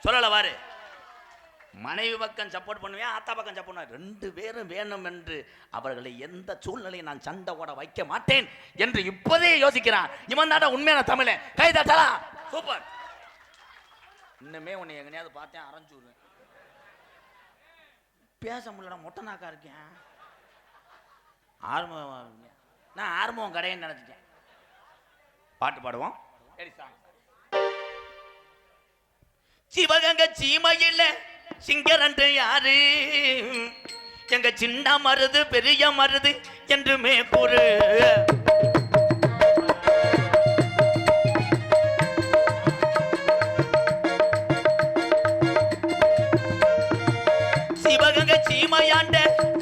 S1: சொல்லல வாரு, மனைவி பக்கம் சப்போர்ட் பண்ணுவேன், ஆத்தா பக்கம் சப்போர்ட் பண்ணுவேன். ரெண்டு பேரும் வேணும் என்று அவர்களை எந்த சூழ்நிலையை நான் சண்டை ஓட வைக்க மாட்டேன் என்று இப்போதே யோசிக்கிறான். இவன் தாண்டா உண்மையான தமிழன். கைதட்டலா. சூப்பர். இன்னுமே உன்னை எங்கனையாவது பார்த்தேன் அரைஞ்சு விடுவேன். பேச முடியல, மொட்டை நாக்கா இருக்கேன். ஆர்வம், நான் ஆர்வம் கடைன்னு நினைச்சிட்டேன். பாட்டு பாடுவோம். சிவகங்கை சீமையில் சிங்கரண்டு யாரு? எங்க சின்ன மருது பெரிய மருது என்றுமே கூறு. சிவகங்கை சீமையாண்ட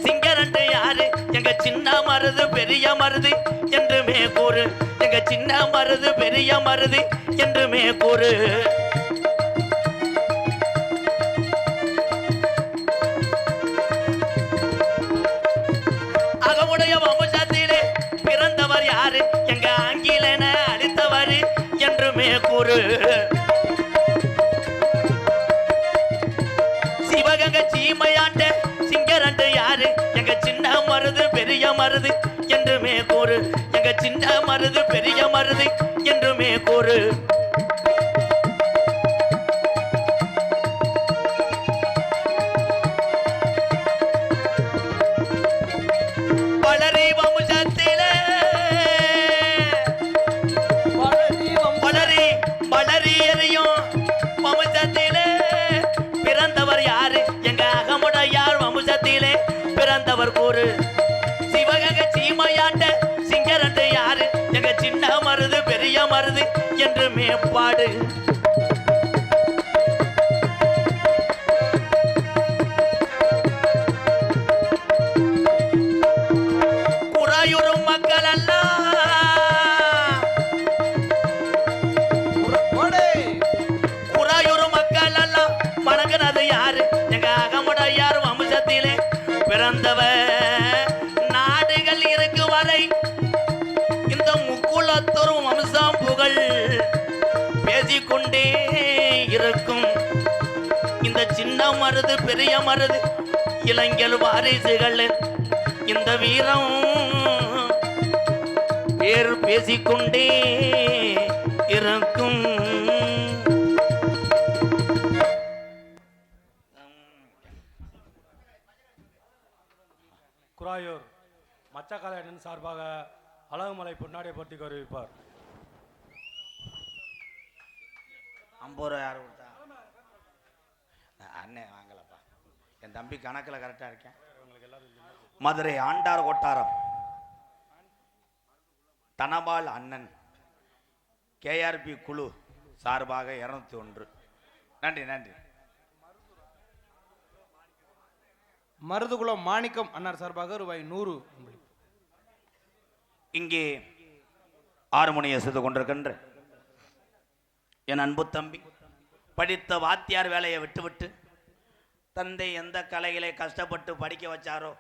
S1: சிங்கரண்டு யாரு? எங்க சின்ன மருது பெரிய மருது என்றுமே கூறு. எங்க சின்ன மருது பெரிய மருது என்றுமே கூறு. அகமுடைய வம்சத்திலே பிறந்தவர் யாரு? எங்க ஆங்கிலன அளித்தவர் என்றுமே கூறு. சிவகங்கை சீமையாண்ட சிங்கரண்டு யாரு? எங்க சின்ன மருது பெரிய மருது என்றுமே கூறு. எங்க சின்ன மருது பெரிய மருது என்றுமே கூறு. வளரி வம்சத்திலே வளரி வளரி எறியும் வம்சத்திலே பிறந்தவர் யாரு? எங்க அகமுடையார் வம்சத்திலே பிறந்தவர் கூறு. சிவகங்கை சீமையாண்ட சிங்கரண்டு யாரு? எங்க சின்ன மருது பெரிய மருது என்று மேப்பாடு. குராயூரும் மக்கள் எல்லாம் குராயூரும் மக்கள் எல்லாம் வணங்கினது யாரு? எங்க அகமுடையார் வம்சத்திலே பிறந்தவர். நாடுகள் இருக்கு வரை இந்த முக்குலத்தோறும் வம்சம் புகழ் பேசிக்கொண்டே இருக்கும். இந்த சின்ன மருது பெரிய மருது இளைஞர் வாரிசுகள் இந்த வீரம் பேர் பேசிக்கொண்டே இருக்கும்.
S3: குராயூர் மச்சக்காலை அண்ணன் சார்பாக அழகுமலை பொன்னாடியை பற்றி அறிவிப்பார்.
S1: 50 ரூபா யார் கொடுத்தா? அண்ணே வாங்கலப்பா, என் தம்பி கணக்கில் கரெக்டாக இருக்கேன். மதுரை ஆண்டார் கொட்டாரம் தனபால் அண்ணன் கேஆர்பி குழு சார்பாக 201. நன்றி நன்றி.
S2: மருதுகுளம் மாணிக்கம் அன்னார் சார்பாக ரூபாய் 100.
S1: இங்கே ஆறுமணியை செய்து கொண்டிருக்கின்ற என் அன்பு தம்பி படித்த வாத்தியார் வேலையை விட்டுவிட்டு தந்தை எந்த கலைகளை கஷ்டப்பட்டு படிக்க வச்சாரோ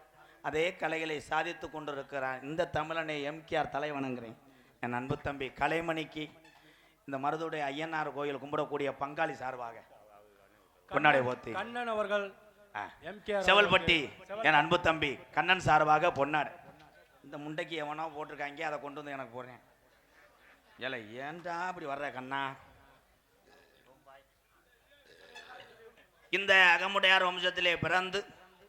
S1: அதே கலைகளை சாதித்து கொண்டிருக்கிறார் இந்த தமிழனை எம்கேஆர் தலைவணங்குறேன். என் அன்பு தம்பி கலைமணிக்கு இந்த மருதுடைய ஐயனார் கோயில் கும்பிடக்கூடிய பங்காளி சார்பாக பொன்னாடை போத்தி
S3: கண்ணன் அவர்கள்
S1: செவல்பட்டி என் அன்பு தம்பி கண்ணன் சார்பாக பொன்னாடை. இந்த முண்டைக்கு எவனோ போட்டிருக்காங்க, அதை கொண்டு வந்து எனக்கு போடுறேன். ஏல ஏன்டா அப்படி வர்ற கண்ணா? இந்த அகமுடையார் வம்சத்திலே பிறந்து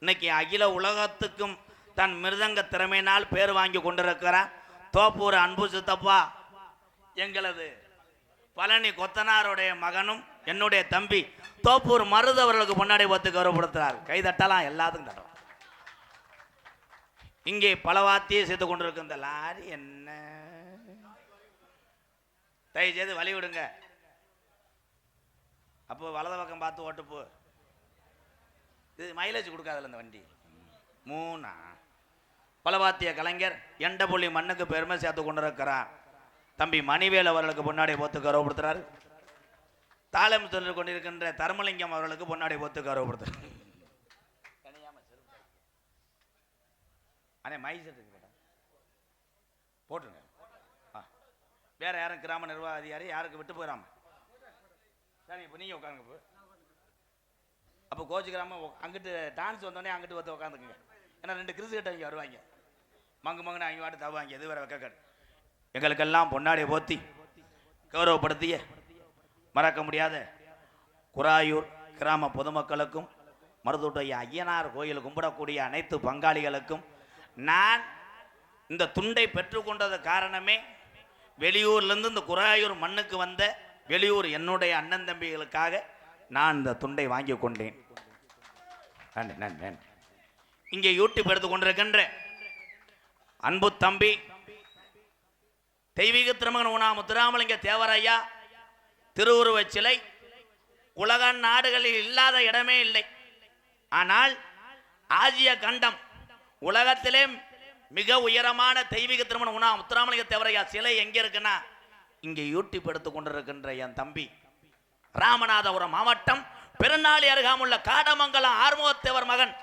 S1: இன்னைக்கு அகில உலகத்துக்கும் தன் மிருதங்க திறமையினால் பேர் வாங்கி கொண்டிருக்கிறார் தோப்பூர் அன்பு சித்தப்பா, எங்களது பழனி கொத்தனாருடைய மகனும் என்னுடைய தம்பி தோப்பூர் மருதவர்களுக்கு பொன்னாடை பார்த்து கௌரவப்படுத்துறார். கைதட்டலாம், எல்லாத்துக்கும் தட்டலாம். இங்கே பலவாத்தியை செய்து கொண்டிருக்க இந்த லாரி என்ன தயவு செய்து வழி விடுங்க. அப்போ வலது பக்கம் பார்த்து ஓட்டுப்போ. இது மைலேஜ் கொடுக்காதுல்ல இந்த வண்டி. 3 பலவாத்திய கலைஞர் எண்டபுள்ளி மண்ணுக்கு பெருமை சேர்த்து கொண்டிருக்கிறார் தம்பி மணிவேல் அவர்களுக்கு பொன்னாடை போத்து கௌரவப்படுத்துறாரு. தாளம் சொல்லிக் கொண்டிருக்கின்ற தர்மலிங்கம் அவர்களுக்கு பொன்னாடை போத்து கௌரவப்படுத்துறாரு. அண்ணே மைசெட் போட்டுருங்க. வேற யாரும் கிராம நிர்வாக அதிகாரி யாருக்கு விட்டு போயிடாம சரி. இப்போ நீங்கள் உட்காருங்க. இப்போ அப்போ கோச்சிக்கிறாம அங்கிட்டு டான்ஸ் வந்தோடனே அங்கிட்டு வந்து உட்காந்துக்குங்க. ஏன்னா 2 கிறிஸ்து கிட்ட இங்கே வருவாங்க, மங்கு மங்குன்னு அவங்க வாட்டு தருவாங்க. எது வேற வைக்க எங்களுக்கெல்லாம் பொன்னாடியை போத்தி கௌரவப்படுத்திய மறக்க முடியாத குராயூர் கிராம பொதுமக்களுக்கும் மருதுடைய ஐயனார் கோயில் கும்பிடக்கூடிய அனைத்து பங்காளிகளுக்கும் நான் இந்த துண்டை பெற்றுக்கொண்டது காரணமே வெளியூர்லேருந்து இந்த குராயூர் மண்ணுக்கு வந்த வெளியூர் என்னுடைய அண்ணன் தம்பிகளுக்காக நான் இந்த துண்டை வாங்கி கொண்டேன். நன்றி நன்றி நன்றி. இங்கே யூடியூப் எடுத்து கொண்டிருக்கின்ற அன்பு தம்பி தெய்வீக திருமகன் உணா முத்துராமலிங்க தேவரையா திருவுருவச் சிலை உலக நாடுகளில் இல்லாத இடமே இல்லை. ஆனால் ஆசிய கண்டம் உலகத்திலே மிக உயரமான தெய்வீக திருமணம் உணா முத்துராமலிங்க தேவரையா சிலை எங்க இருக்குன்னா இங்கே யூடியூப் எடுத்து கொண்டிருக்கின்ற என் தம்பி ராமநாதபுரம் மாவட்டம் பெருநாளி அருகாமுள்ள காடமங்கலம் ஆறுமுகத்தேவர் மகன்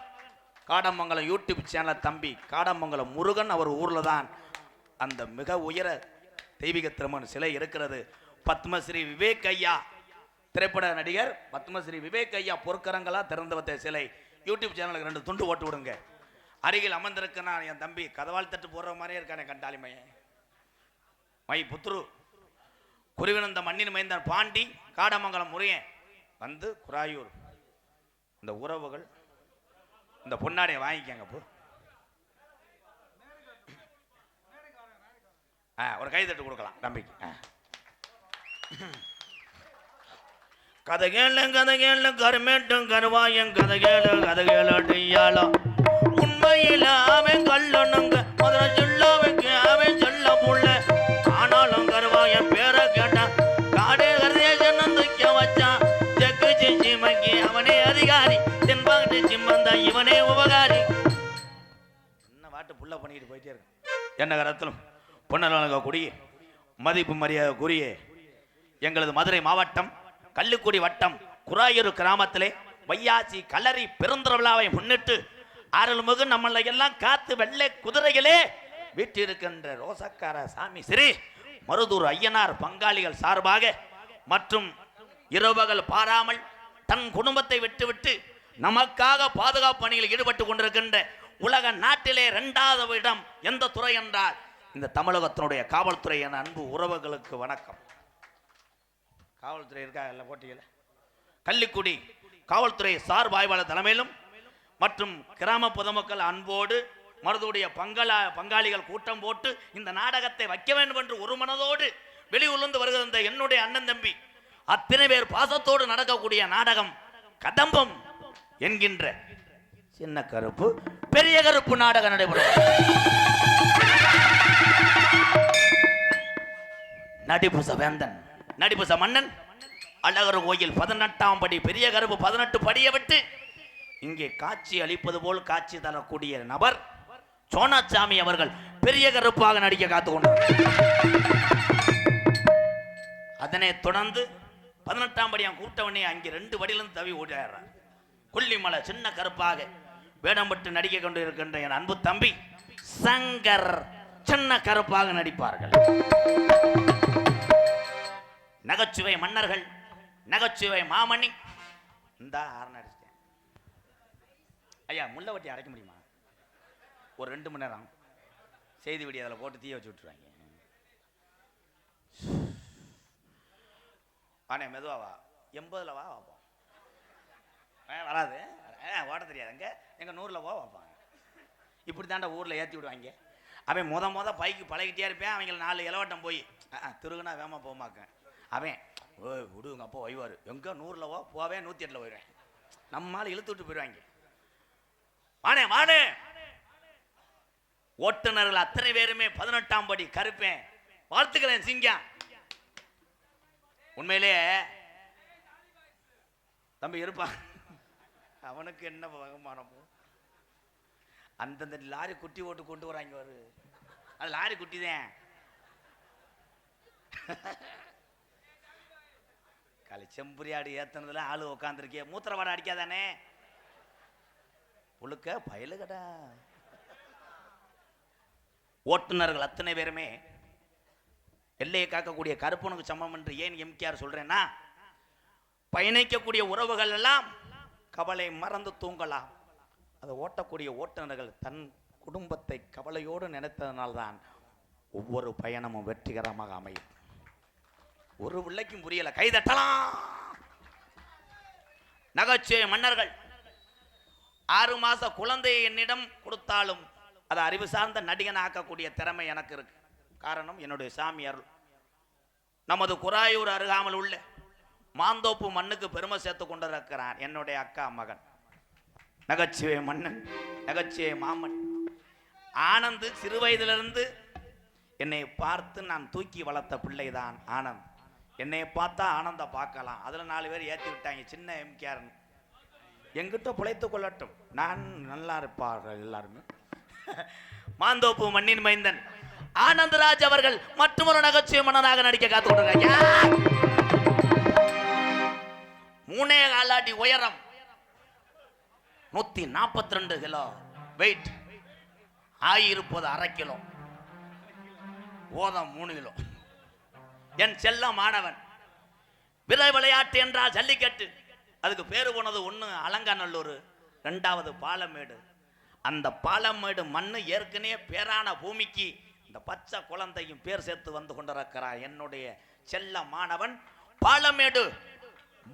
S1: காடமங்கலம் யூடியூப் சேனல் தம்பி காடமங்கலம் முருகன் அவர் ஊர்ல தான் அந்த மிக உயர தெய்வீக திருமண சிலை இருக்கிறது. பத்மஸ்ரீ விவேக் ஐயா திரைப்பட நடிகர் பத்மஸ்ரீ விவேக் ஐயா பொற்கரங்களா திறந்து வைத்த சிலை யூடியூப் சேனலுக்கு 2 துண்டு ஓட்டு விடுங்க. அருகில் அமர்ந்திருக்கா என் தம்பி கதவால் தட்டு போடுற மாதிரியே இருக்கானே கண்டாலி மையன் மை புத்துரு குருவினந்த மண்ணின் மைந்தன் பாண்டி காடமங்கலம் முறையன் வந்து குராயூர் இந்த உறவுகள் இந்த பொன்னாடையை வாங்கிக்கங்க. போ ஒரு கை தட்டு கொடுக்கலாம் தம்பிக்கு. கதை கருமேட்டும் கருவாயன் கதையாளம் உண்மையில அவன் கல்லணுங்க முதல்ல சொல்லாவைக்கு அவன் சொல்ல புள்ள ஆனாலும் கருவாயன் பேரை கேட்டான் காடே கருதேசன் தூக்க வச்சான் தெக்கு சிம்மைக்கு அவனே அதிகாரி தென்பாட்டு சிம்மந்தா இவனே உபகாரி. என்ன வாட்டு புள்ள பண்ணிட்டு போயிட்டே இருக்கு. என்ன கரத்திலும் பொன்னலங்க கூடிய மதிப்பு மரியாதை கூறிய எங்களது மதுரை மாவட்டம் கள்ளுக்குடி வட்டம் குராயூர் கிராமத்திலே வையாசி கலரி பெருந்திரவிழாவை முன்னிட்டு அருள்மிகு நம்மளை எல்லாம் காத்து வெள்ளை குதிரைகளே வீட்டிருக்கின்ற ரோசக்கார சாமி ஸ்ரீ மருதூர் ஐயனார் பங்காளிகள் சார்பாக மற்றும் இரவுகள் பாராமல் தன் குடும்பத்தை விட்டுவிட்டு நமக்காக பாதுகாப்பு பணியில் ஈடுபட்டு கொண்டிருக்கின்ற உலக நாட்டிலே 2வது இடம் எந்த துறை என்றால் இந்த தமிழகத்தினுடைய காவல்துறை என அன்பு உறவுகளுக்கு வணக்கம். காவல்துறை இருக்கா இல்ல போட்டியில் கள்ளிக்குடி காவல்துறை சார்பு ஆய்வாளர் தலைமையிலும் மற்றும் கிராம பொதுமக்கள் அன்போடு மருதுடைய பங்காளிகள் கூட்டம் போட்டு இந்த நாடகத்தை வைக்க வேண்டும் என்று ஒரு மனதோடு வெளியூர்ந்து வருகிற என்னுடைய அண்ணன் தம்பி அத்தனை பேர் பாசத்தோடு நடக்கக்கூடிய நாடகம் கதம்பம் என்கின்ற சின்ன கருப்பு பெரிய கருப்பு நாடகம் நடைபெறும். நடிபுச வேந்தன் நடிபுச மன்னன் அழகர் கோயில் 18ஆம் படி பெரிய கருப்பு 18 படியை விட்டு இங்கே காட்சி அளிப்பது போல் காட்சி தரக்கூடிய நபர் சோனாசாமி அவர்கள் பெரிய கருப்பாக நடிக்க காத்துக்கொண்டார். அதனை தொடர்ந்து 18ஆம் படியான் கூட்டவனே அங்கே 2 படியிலிருந்து தவி ஓடிறார். கொல்லிமலை சின்ன கருப்பாக வேடம்பட்டு நடிக்க கொண்டு இருக்கின்ற என் அன்பு தம்பி சங்கர் சின்ன கருப்பாக நடிப்பார்கள். நகைச்சுவை மன்னர்கள் நகைச்சுவை மாமணி இந்த நடிச்சேன். ஐயா முள்ளவட்டி அடைக்க முடியுமா? ஒரு 2 மணி நேரம் செய்தி விடி அதில் போட்டு தீய வச்சு விட்டுருவாங்க. ஆனே மெதுவாவா 80ல் வா பார்ப்போம். வராது ஓட்ட தெரியாதுங்க. எங்கள் 100ல் வைப்பாங்க. இப்படி தாண்டா ஊரில் ஏற்றி விடுவாங்க. அவன் முத பைக்கு பழகிட்டே இருப்பேன். அவங்கள 4 இலவட்டம் போய் திருகுனா வேமா போமாக்க அவன் விடுங்க அப்போ வைவார். எங்கே 100ல் போவேன் 108ல் போயிடுவேன். நம்மளால் இழுத்து விட்டு போயிடுவாங்க. வானே வானே ஓட்டுநர்கள் அத்தனை பேருமே 18ஆம் படி கருப்பேன் வாழ்த்துக்கிறேன் சிங்கம். உண்மையிலே தம்பி இருப்பான். அவனுக்கு என்ன பகமானமோ அந்தந்த லாரி குட்டி ஓட்டு கொண்டு வராங்க. அது லாரி குட்டி தான். காலை செம்புரியாடு ஏத்தனதுல ஆளு உட்காந்துருக்கே மூத்திரவாடை அடிக்காதானே புழுக்க பயலுகடா. ஓட்டுநர்கள் அத்தனை பேருமே எல்லையை காக்கக்கூடிய கருப்பனுக்கு சமம் என்று ஏன் எம்கேஆர் சொல்றேன்னா, பயணிக்கக்கூடிய உறவுகள் எல்லாம் கவலை மறந்து தூங்கலாம். அதை ஓட்டக்கூடிய ஓட்டுநர்கள் தன் குடும்பத்தை கவலையோடு நினைத்ததனால்தான் ஒவ்வொரு பயணமும் வெற்றிகரமாக அமையும். ஒரு பிள்ளைக்கும் புரியல, கைதட்டலாம். நகைச்சுவை மன்னர்கள் 6 மாச குழந்தையை என்னிடம் கொடுத்தாலும் அதை அறிவு சார்ந்த நடிகன் ஆக்கக்கூடிய திறமை எனக்கு இருக்கு. காரணம் என்னுடைய சாமி அருள். நமது குராயூர் அருகாமல் உள்ள மாந்தோப்பு மண்ணுக்கு பெருமை சேர்த்து கொண்டிருக்கிறான் என்னுடைய அக்கா மகன் நகைச்சுவை மன்னன் நகைச்சுவை மாமன் ஆனந்த். சிறு வயதிலிருந்து என்னை பார்த்து நான் தூக்கி வளர்த்த பிள்ளைதான் ஆனந்த். என்னை பார்த்தா ஆனந்த பார்க்கலாம். அதுல 4 பேர் ஏற்றி விட்டாங்க சின்ன எம்கேஆர். எங்கிட்ட பிழைத்து கொள்ளட்டும், நான் நல்லா இருப்பார்கள் எல்லாருமே. மாந்தோப்பு மண்ணின் மைந்தன் ஆனந்தராஜ் அவர்கள் மற்றொரு நகைச்சுவை மன்னனாக நடிக்க காத்து கொண்டிருக்காங்க. 3.4 அடி உயரம், 142 கிலோ வெயிட், ஆயிருப்பது 1/2 கிலோ, ஓதம் 3 கிலோ. என் செல்ல மாணவன். விரை விளையாட்டு என்றால் ஜல்லிக்கட்டு. அதுக்கு பேரு போனது 1 அலங்காநல்லூர், 2வது பாலமேடு. அந்த பாலமேடு மண்ணு ஏற்கனவே பேரான பூமிக்கு இந்த பச்சை குழந்தையும் பேர் சேர்த்து வந்து கொண்டிருக்கிறார் என்னுடைய செல்ல மாணவன் பாலமேடு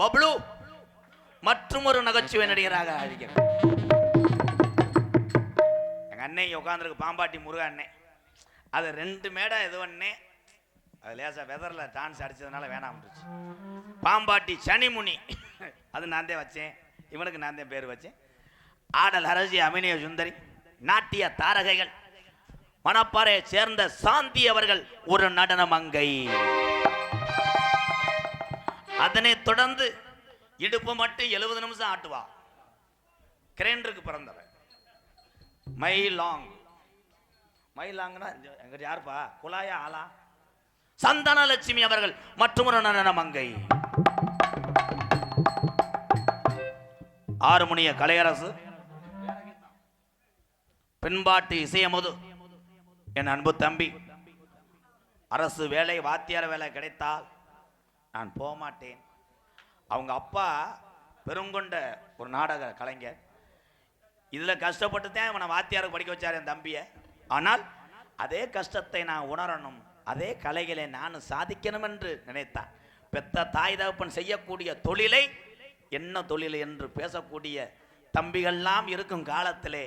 S1: பப்ளு. மற்றும் ஒரு நகைச்சுவை நடிகராக அழைக்கிறேன். எங்க அண்ணே உட்காந்துருக்கு பாம்பாட்டி முருகா அண்ணே. அது 2 மேடை இது பண்ணே, அது லேசா வெதரில் டான்ஸ் அடிச்சதுனால வேணாம்னுச்சு. பாம்பாட்டி சனிமுனி அது நான் தான் வச்சேன். இவனுக்கு நான் தான் பேர் வச்சேன். ஆடல் அரசி அபிநய சுந்தரி, நாட்டிய தாரகைகள் மணப்பாறையை சேர்ந்த சாந்தி அவர்கள் ஒரு நடன மங்கை. அதனைத் தொடர்ந்து இடுப்பு மட்டும் 70 நிமிஷம் ஆட்டுவா. கிரைண்டருக்கு பிறந்தவன் மைலாங். மைலாங்னா எங்க யாருப்பா குலாயா ஆளா சந்தான லட்சுமி அவர்கள் மற்றொரு நடன மங்கை. ஆறுமணிய கலையரசு பின்பாட்டு இசையமுது என் அன்பு தம்பி. அரசு வேலை வாத்தியார வேலை கிடைத்தால் நான் போக மாட்டேன். அவங்க அப்பா பெருங்கொண்ட ஒரு நாடக கலைஞர். இதில் கஷ்டப்பட்டு தான் இவனை வாத்தியாருக்கு படிக்க வச்சார் என் தம்பியை. ஆனால் அதே கஷ்டத்தை நான் உணரணும், அதே கலைகளை நான் சாதிக்கணும் என்று நினைத்தான். பெத்த தாய் தகப்பன் செய்யக்கூடிய தொழிலை என்ன தொழில் என்று பேசக்கூடிய தம்பிகள்லாம் இருக்கும் காலத்திலே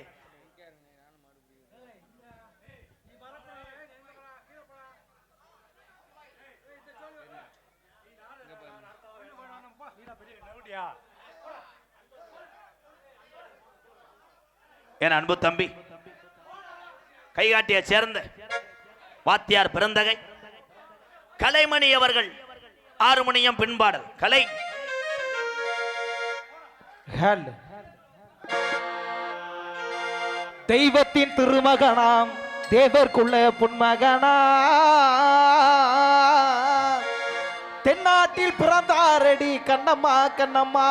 S3: ஐயா.
S1: என் அன்பு தம்பி கைகாட்டிய சேர்ந்த வாத்தியார் பெருந்தகை கலைமணி அவர்கள் ஆறுமணியம் பின்பாடல் கலை
S2: தெய்வத்தின் திருமகனாம் தேவர்க்குள்ள புன்மகனா தென்னாட்டில் பிறந்தாரடி கண்ணம்மா கண்ணம்மா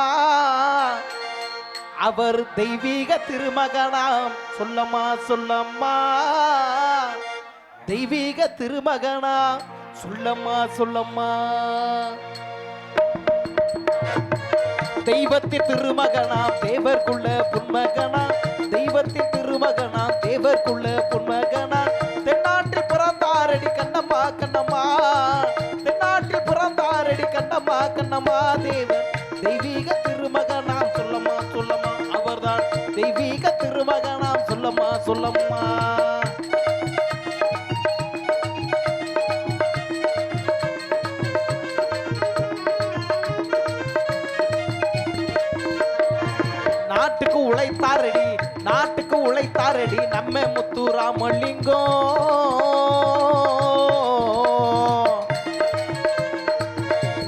S2: அவர் தெய்வீக திருமகனாம் சொல்லம்மா சொல்லம்மா தெய்வீக திருமகனா சொல்லம்மா சொல்லம்மா தெய்வத்தின் திருமகனாம் தேவர்க்குள்ள புன்மகனா தெய்வத்தின் திருமகனாம் தேவர்க்குள்ள புன்மகனா தென்னாட்டில் பிறந்தாரடி கண்ணம்மா கண்ணம்மா தென்னாட்டில் பிறந்தாரடி கண்ணம்மா கண்ணம்மா தேவன் தெய்வீக திருமகனாம் சொல்லம்மா சொல்லம்மா அவர்தான் தெய்வீக திருமகனாம் சொல்லம்மா சொல்லம்மா நாட்டுக்கு உழைத்தாரடி நாட்டுக்கு உழைத்தாரடி நம்ம முத்துராமலிங்கம்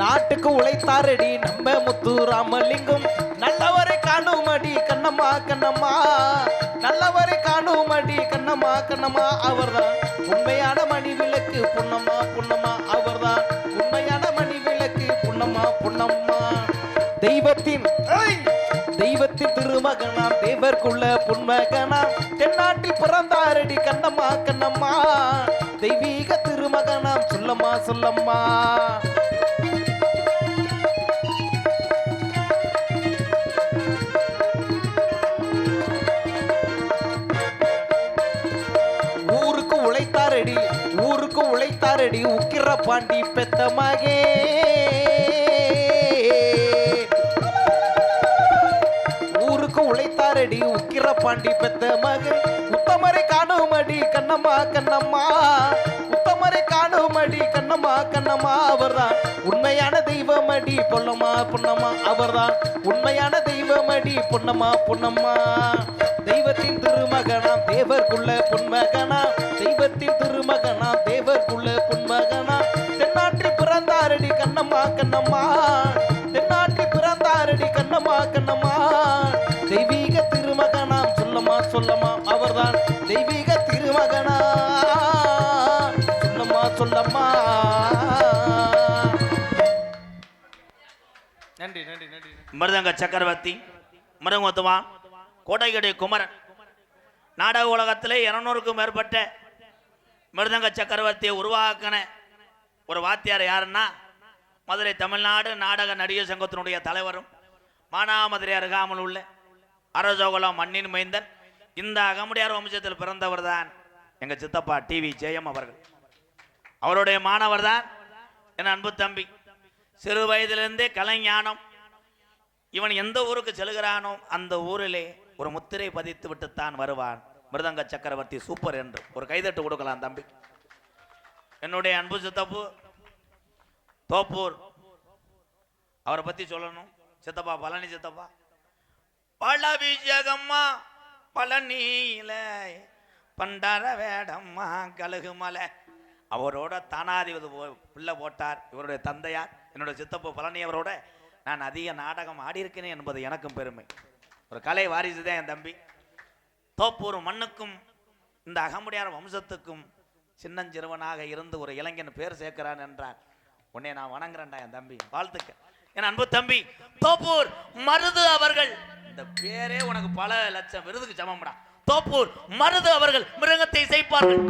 S2: நாட்டுக்கு உழைத்தாரடி நம்ம முத்துராமலிங்கம் நல்லவரை காணுமடி கண்ணம்மா கண்ணம்மா நல்லவரை காணுமடி கண்ணம்மா கண்ணம்மா அவர்தான் உண்மையான மணி விளக்கு புண்ணம்மா புண்ணம்மா அவர்தான் உண்மையான மணி விளக்கு புண்ணம்மா புண்ணம்மா தெய்வத்தின் தெய்வத்தின் திருமகனாம் தேவர்க்குள்ள புன்மகனாம் தென்னாட்டில் பிறந்தாரடி கண்ணம்மா கண்ணம்மா தெய்வீக திருமகனாம் சொல்லம்மா சொல்லம்மா ஊருக்கு உழைத்தாரடி ஊருக்கு உழைத்தாரடி உக்கிர பாண்டி பெத்த மகே உழைத்தாரடி உக்கிர பாண்டி பெத்த மகன் உத்தமரை காணுமடி கண்ணம்மா கண்ணம்மா உத்தமரை காணுமடி கண்ணம்மா கண்ணம்மா அவர்தான் உண்மையான தெய்வமடி பொன்னம்மா பொன்னம்மா அவர்தான் உண்மையான தெய்வமடி பொன்னம்மா பொன்னம்மா தெய்வத்தின் திருமகனாம் தேவர்க்குள்ள பொன்மகனா தெய்வத்தின் திருமகனாம் தேவர்க்குள்ள பொன்மகனா தென்னாட்டில் பிறந்தாரடி கண்ணம்மா கண்ணம்மா தென்னாட்டில் பிறந்தாரடி கண்ணம்மா கண்ணம்மா தெய்வீக திருமகனாம் சொல்லம்மா சொல்லம்மா அவர்தான் தெய்வீக திருமகனா சொல்லம்மா சொல்லம்மா நன்றி நன்றி நன்றி
S1: மிருதங்க சக்கரவர்த்தி மிருதங்கத்துவா கோட்டைக்கடை குமரன் நாடக உலகத்திலே 200க்கும் மேற்பட்ட மிருதங்க சக்கரவர்த்தியை உருவாக்கின ஒரு வாத்தியார் யாருன்னா மதுரை தமிழ்நாடு நாடக நடிகர் சங்கத்தினுடைய தலைவரும் மானாமதுரை அருகாமல் உள்ள அரசோகுலம் மண்ணின் மைந்தன் இந்த அகமுடியார் வம்சத்தில் பிறந்தவர் தான் எங்க சித்தப்பா டிவி ஜெயம் அவர்கள். அவருடைய மாணவர் தான் என் அன்பு தம்பி. சிறு வயதிலிருந்தே கலைஞானம். இவன் எந்த ஊருக்கு செல்கிறானோ அந்த ஊரிலே ஒரு முத்திரை பதித்து விட்டுத்தான் வருவான். மிருதங்க சக்கரவர்த்தி சூப்பர் என்று ஒரு கைதட்டு கொடுக்கலாம் தம்பி. என்னுடைய அன்பு சித்தப்பு தோப்பூர், அவரை பத்தி சொல்லணும். சித்தப்பா பழனி சித்தப்பா பழபிஷேகம்மா பழனியில பண்டார வேடம்மா கழுகு மலை. அவரோட தானாதிபதி பிள்ளை போட்டார் இவருடைய தந்தையார். என்னுடைய சித்தப்பு பழனி அவரோட நான் அதிக நாடகம் ஆடியிருக்கிறேன் என்பது எனக்கும் பெருமை. ஒரு கலை வாரிசு தான் என் தம்பி. தோப்பூர் மண்ணுக்கும் இந்த அகமுடியார் வம்சத்துக்கும் சின்னஞ்சிறுவனாக இருந்து ஒரு இளைஞன் பேர் சேர்க்கிறான் என்றார். உன்னை நான் வணங்குறேன்டா என் தம்பி, வாழ்த்துக்க. என் அன்பு தம்பி தோப்பூர் மருது அவர்கள், இந்த பேரே உனக்கு பல லட்சம் விருதுக்கு சமம்டா. தோப்பூர் மருது அவர்கள் மிருகத்தை இசைப்பார்கள்.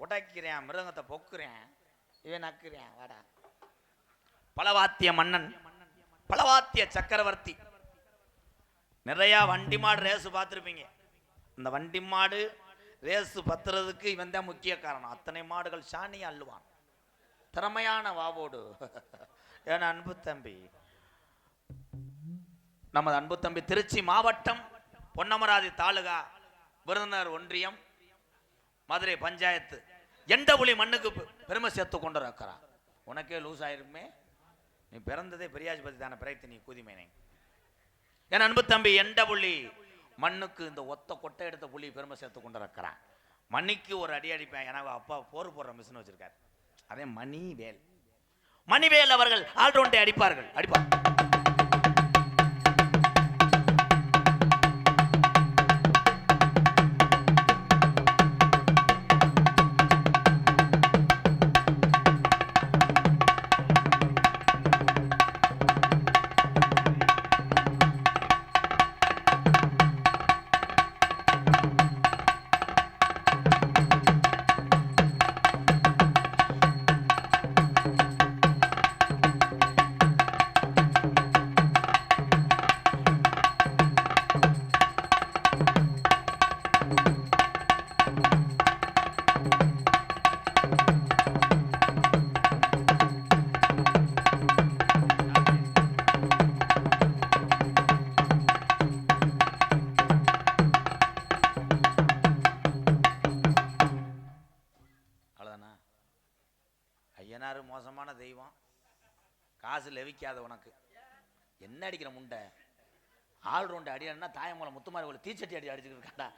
S1: உடைக்கிறேன், மிருகத்தை பொக்குறேன், இவன் நக்குறேன். வாடா. பலவாத்திய மன்னன், பலவாத்திய சக்கரவர்த்தி. நிறைய வண்டி மாடு ரேசு பார்த்துருப்பீங்க. இந்த வண்டி மாடு ரேசு பத்துறதுக்கு இவன் தான் முக்கிய காரணம். அத்தனை மாடுகள் சாணியை அள்ளுவான். திறமையான வாவோடு. என் அன்பு தம்பி, நமது அன்பு தம்பி திருச்சி மாவட்டம் பொன்னமராதி தாலுகா விருதுநகர் ஒன்றியம் மதுரை பஞ்சாயத்து எண்டபுலி மண்ணுக்கு பெருமை சேர்த்து கொண்டு இருக்கிறான். உனக்கே லூஸ் ஆயிருக்குமே. நீ பிறந்ததே பெரியாஜ் பத்தி தானே, பிறகு நீ கூதிமேனே. என் அன்பு தம்பி எண்டபுலி மண்ணுக்கு இந்த ஒத்த கொட்டை எடுத்த புள்ளி பெருமை சேர்த்து கொண்டு இருக்கிறான். மணிக்கு ஒரு அடி அடிப்பேன். எனக்கு அப்பா போர் போடுற மிஷின் வச்சிருக்காரு. அதே மணிவேல். மணிவேல் அவர்கள் ஆல்ரவுண்டை அடிப்பார். ஐயனாரு மோசமான தெய்வம். காசு லெவிக்காத உனக்கு என்ன அடிக்கிற முண்டை. ஆல்ரவுண்டு அடியானா தாயமூலம் முத்துமாரி ஒரு தீச்சட்டி அடிச்சுக்கிட்டு இருக்காண்டா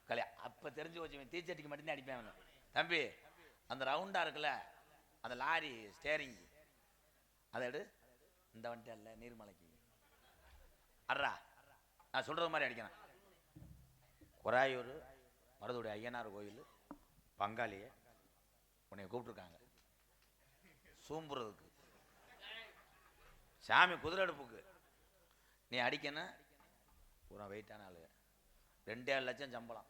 S1: கலையா. அப்போ தெரிஞ்சு வச்சு தீச்சட்டிக்கு மட்டும்தான் அடிப்பேன். தம்பி அந்த ரவுண்டா இருக்குல்ல, அந்த லாரி ஸ்டேரிங் அதை எடு. இந்த வண்டி அல்ல, நீர்மலைக்கு அட்ரா. நான் சொல்றது மாதிரி அடிக்கிறேன். குராயூர் மருதுடைய ஐயனார் கோயில் பங்காளியை உன்னை கூப்பிட்டுருக்காங்க சூம்புறதுக்கு. சாமி குதிரை அடுப்புக்கு நீ அடிக்கணும். பூரா வெயிட்டான ஆளு. 2.5 லட்சம் சம்பளம்.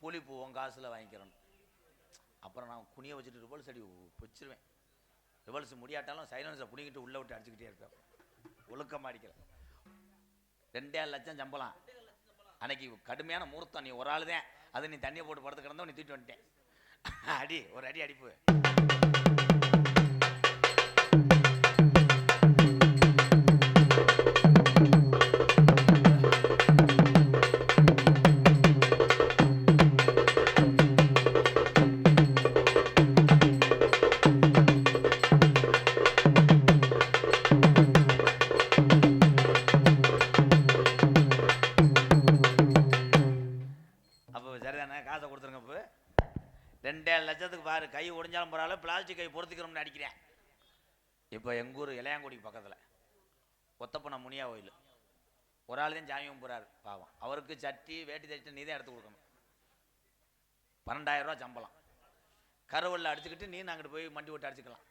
S1: புளிப்பு உன் காசுல வாங்கிக்கிறேன். அப்புறம் நான் குனிய வச்சுட்டு ரிவல்ஸ் அடி வச்சிருவேன். ரிவல்ஸ் முடியாட்டாலும் சைலன்ஸை புடிங்கிட்டு உள்ள விட்டு அடிச்சுக்கிட்டே இருப்பேன். ஒழுக்கமா அடிக்கிறேன். 2.5 லட்சம் சம்பளம். அன்னைக்கு கடுமையான முகூர்த்தம். நீ ஒரு ஆள் தான். அது நீ தண்ணியை போட்டு படுத்து கிடந்தோம். நீ தூக்கிட்டு வந்துட்டேன். அடி ஒரு அடி அடிப்பு. காசை கொடுத்துருங்க. இப்போ 2.5 லட்சத்துக்கு பாரு. கை ஒடிஞ்சாலும் பரவாயில்ல, பிளாஸ்டிக் கை பொறுத்துக்கிறோம்னு அடிக்கிறேன். இப்போ எங்கூர் இளையாங்குடிக்கு பக்கத்தில் ஒத்தப்பண்ண முனியா கோயில் ஒரு ஆள் தான் சாமி கும்பிட்றாரு. பாவம். அவருக்கு சட்டி வேட்டி தட்டி நீ தான் எடுத்து கொடுக்கணும். 12,000 ரூபா சம்பளம். கருவல்ல அடிச்சுக்கிட்டு நீ அங்கிட்டு போய் மண்டி விட்டு அடிச்சுக்கலாம்.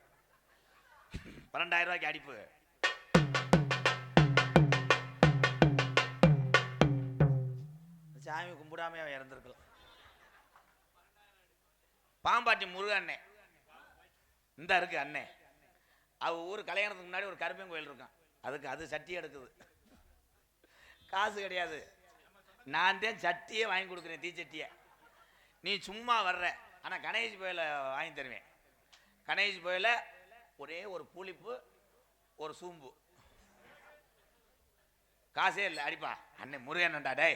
S1: 12,000 ரூபாய்க்கு அடிப்பு. சாமி கும்பிடாம அவன் இறந்துருக்கலாம். பாம்பாட்டி முருகன் அண்ணே இந்த இருக்கு அண்ணே. அவ ஊர் கல்யாணத்துக்கு முன்னாடி ஒரு கருப்பன் கோயில் இருக்கான். அது சட்டி எடுக்குது. காசு கிடையாது. நான் தான் சட்டியே வாங்கி கொடுக்குறேன், தீச்சட்டியை. நீ சும்மா வர்ற. ஆனால் கணேஷ் கோயில வாங்கி தருவேன். கணேஷ் கோயில ஒரே ஒரு புளிப்பு ஒரு சூம்பு. காசே இல்லை. அடிப்பா அண்ணே முருகன்டா. டே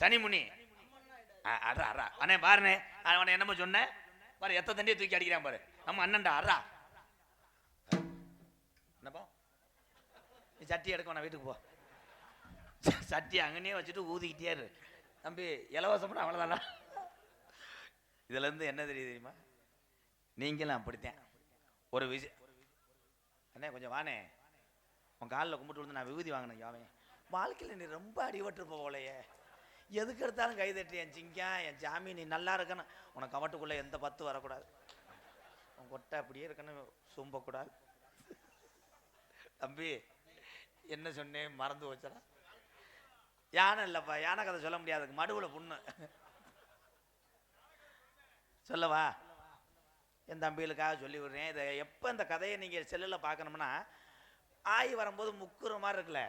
S1: சனிமுனி அறா அறா அண்ணே பாருண்ணே. அவனை என்னமோ சொன்னேன் பாரு. எத்த தண்டியை தூக்கி அடிக்கிறான் பாரு. நம்ம அண்ணன்டா அறா. என்னப்பா நீ சட்டி எடுக்க வேணா, வீட்டுக்கு போ. சட்டி அங்கனே வச்சுட்டு ஊதிக்கிட்டே இரு தம்பி. இலவசம்னா அவ்வளோதானா. இதுல இருந்து என்ன தெரியுமா, நீங்களும் அப்படித்தான். ஒரு அண்ணே கொஞ்சம் வானே, உன் காலில் கும்பிட்டு வந்து நான் விபூதி வாங்கினேன். யாவே வாழ்க்கையில் நீ ரொம்ப அடிபட்டுருப்ப போலையே. எதுக்கு எடுத்தாலும் கை தட்டி என் சிங்கா என் சாமி நீ நல்லா இருக்கணும். உனக்கு கவட்டுக்குள்ளே எந்த 10 வரக்கூடாது. உன் கொட்டை அப்படியே இருக்கணும், சும்பக்கூடாது. தம்பி என்ன சொன்னேன் மறந்து வச்சடா. யானை இல்லைப்பா, யானை கதை சொல்ல முடியாது. மடுவில் புண்ணு. சொல்லவா? என் தம்பிகளுக்காக சொல்லி விடுறேன். இதை எப்போ இந்த கதையை நீங்கள் செல்லில் பார்க்கணும்னா, ஆய் வரும்போது முக்குற மாதிரி இருக்குல்ல,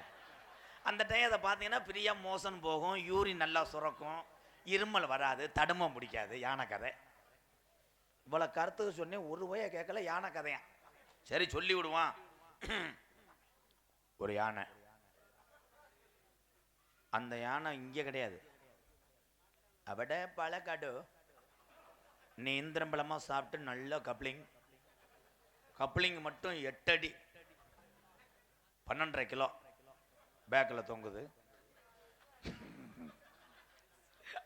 S1: அந்த டைம் அதை பார்த்தீங்கன்னா ஃப்ரீயாக மோசன் போகும், யூரின் நல்லா சுரக்கும், இருமல் வராது, தடுமம் பிடிக்காது. யானை கதை இவ்வளோ கருத்துக்கு சொன்னேன், ஒரு வய கேட்கல. யானை கதையா? சரி சொல்லி விடுவான். ஒரு யானை, அந்த யானை இங்கே கிடையாது, அவட பாலக்காடு. நேந்திரம்பழமாக சாப்பிட்டு நல்ல கப்ளிங் மட்டும் 8 அடி 12.5 கிலோ பேக்கில் தொங்குது.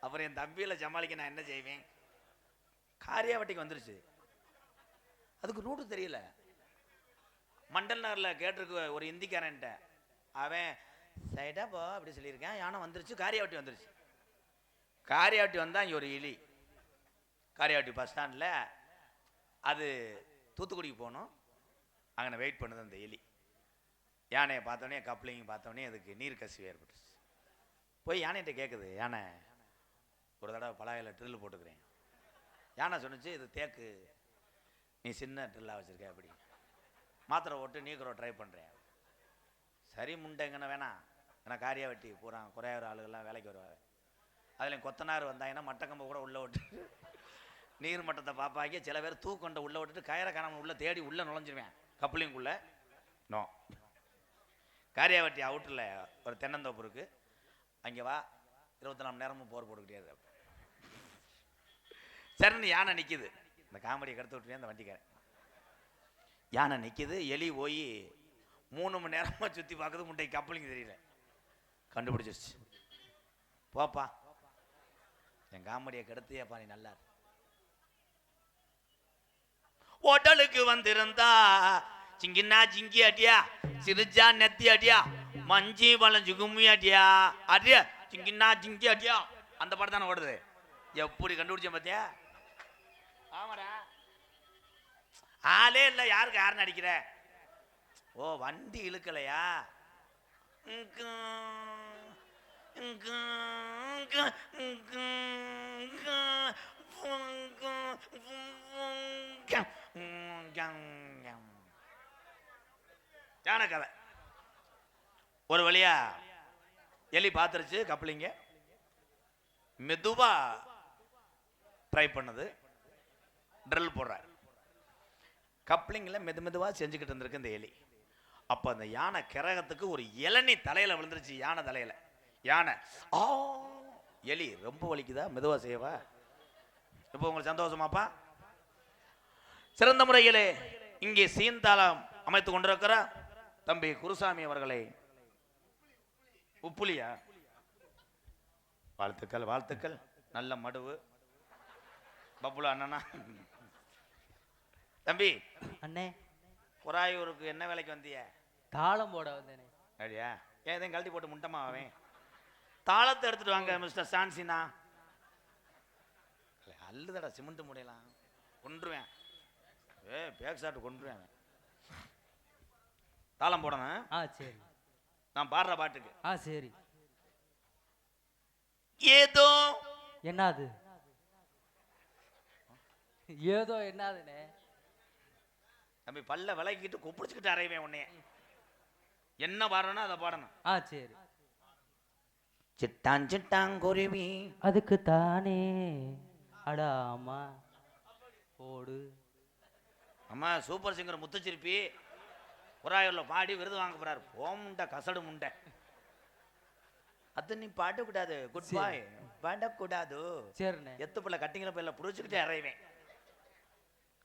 S1: அப்புறம் என் தம்பியில சமாளிக்க நான் என்ன செய்வேன்? காரியாவட்டிக்கு வந்துருச்சு, அதுக்கு ரூட்டு தெரியல. மண்டல் நகரில் கேட்டிருக்கு ஒரு இந்திக்காரன்ட்ட, அவன் சைடா போ அப்படி சொல்லியிருக்கேன். யானை வந்துருச்சு, காரியாவட்டி வந்துருச்சு. காரியாவட்டி வந்தால் இங்கே ஒரு எலி. காரியாவட்டி பஸ் ஸ்டாண்டில், அது தூத்துக்குடிக்கு போகணும், அங்கே வெயிட் பண்ணுது அந்த எலி. யானையை பார்த்தோன்னே, கப்ளிங் பார்த்தோன்னே அதுக்கு நீர் கசிவு ஏற்பட்டுச்சு. போய் யானைகிட்ட கேட்குது, யானை ஒரு தடவை பலாயில் ட்ரில் போட்டுக்கிறேன். யானை சொன்னிச்சு, இது தேக்கு, நீ சின்ன ட்ரில்லாக வச்சுருக்க, அப்படி மாத்திரை ஓட்டு நீக்கிறோ ட்ரை பண்ணுறேன். சரி முண்டைங்கன்னு வேணாம், ஏன்னா காரியாவட்டி பூரா குறையாத ஆளுகள்லாம் வேலைக்கு வருவாங்க. அதில் கொத்தனார் வந்தாங்கன்னா மட்டக்கம்பை கூட உள்ளே விட்டு நீர் மட்டத்தை பார்ப்பாங்க. சில பேர் தூக்கொண்டை உள்ளே விட்டுட்டு கயிறை காணாமல் உள்ளே தேடி உள்ளே நுழைஞ்சிருவேன் கப்ளிங்குள்ளே. நோ, காரியாவட்டி அவுட்டில் ஒரு தென்னந்தோப்பு இருக்கு, அங்கே வா, 24 மணி நேரமும் போர் போட்டுக்கிட்டே. சரின்னு யானை நிற்கிது. இந்த காமெடியை கடத்து விட்டுருவேன் அந்த வண்டிக்காரன். யானை நிற்கிது, எலி போய் 3 மணி நேரமாக சுற்றி பார்க்குது, முட்டை கப்ளிங் தெரியல. கண்டுபிடிச்சிருச்சு. போப்பா, என் காமெடியை கெடுத்தியாப்பா, நீ நல்லா ஹோட்டலுக்கு வந்திருந்தா சிங்கினா சிங்கி அடியா, சிரிச்சா நெத்தி அடியா, மஞ்சி வளைஞ்சு கும்மி அடியா, அடியா சிங்கினா சிங்கி அடியா. அந்த படம் தானே ஓடுது. எப்படி கண்டுபிடிச்சேன் பார்த்தியா? ஆமாடா, ஆளே இல்லை, யாருக்கு யாருன்னு அடிக்கிற? ஓ, வண்டி இழுக்கலையா? யானை கதை. ஒரு வழியா எலி பார்த்துருச்சு கப்ளிங்க, மெதுவா ட்ரை பண்ணுது, ட்ரில் போடுற கப்ளிங்கில் மெதுவாக செஞ்சுக்கிட்டு இருந்திருக்கு இந்த எலி. அப்போ அந்த யானை கிரகத்துக்கு ஒரு இளநீ தலையில் விழுந்துருச்சு. யானை தலையில். யானை ஆ, எலி ரொம்ப வலிக்குதா, மெதுவாக செய்வா. இப்போ உங்களுக்கு சந்தோஷமாப்பா? சிறந்த முறையிலே இங்கே சீன்தாளம் அமைத்து கொண்டிருக்கிற தம்பி குருசாமி அவர்களை, உப்புலியா, வாழ்த்துக்கள் வாழ்த்துக்கள். நல்ல மடுவு பப்புலா அண்ணனா. தம்பி
S2: அண்ணே,
S1: குராயூருக்கு என்ன வேலைக்கு வந்திய?
S2: தாளம் போட வந்தேனே.
S1: அப்படியா? ஏன் இதையும் கழட்டி போட்டு முண்டமா அவன்? தாளத்தை எடுத்துட்டு வாங்க மிஸ்டர் சான்சினா. அல்லுதடா சிமெண்ட் முடியலாம், கொன்றுவேன். பேக் சாப்பிட்டு கொன்றுவேன். தாளம் போடணும்.
S2: சரி,
S1: நான் பாடுற பாட்டுக்கு.
S2: சரி.
S1: ஏதோ
S2: என்னது? ஏதோ என்னதுண்ணே?
S1: தம்பி பல்ல விளக்கிட்டு கொப்பிடிச்சுக்கிட்டு அறைவேன் உன்னைய. என்ன பாடணும் அதை பாடணும்.
S2: சரி.
S1: சிட்டான் சிட்டாங்குருவி
S2: அதுக்கு தானே அடாமா போடு.
S1: அம்மா சூப்பர் சிங்கர் முத்துச்சிருப்பி குராயூரில் பாடி விருது வாங்க போறாரு. போமுண்டை கசடு முண்டை, அது நீ பாடக்கூடாது. குட் பாய், பாடக்கூடாது.
S2: சரிண்ணே.
S1: எத்து பிள்ளை கட்டிங்கிற பிள்ளை புடிச்சுக்கிட்டே அறைவேன்,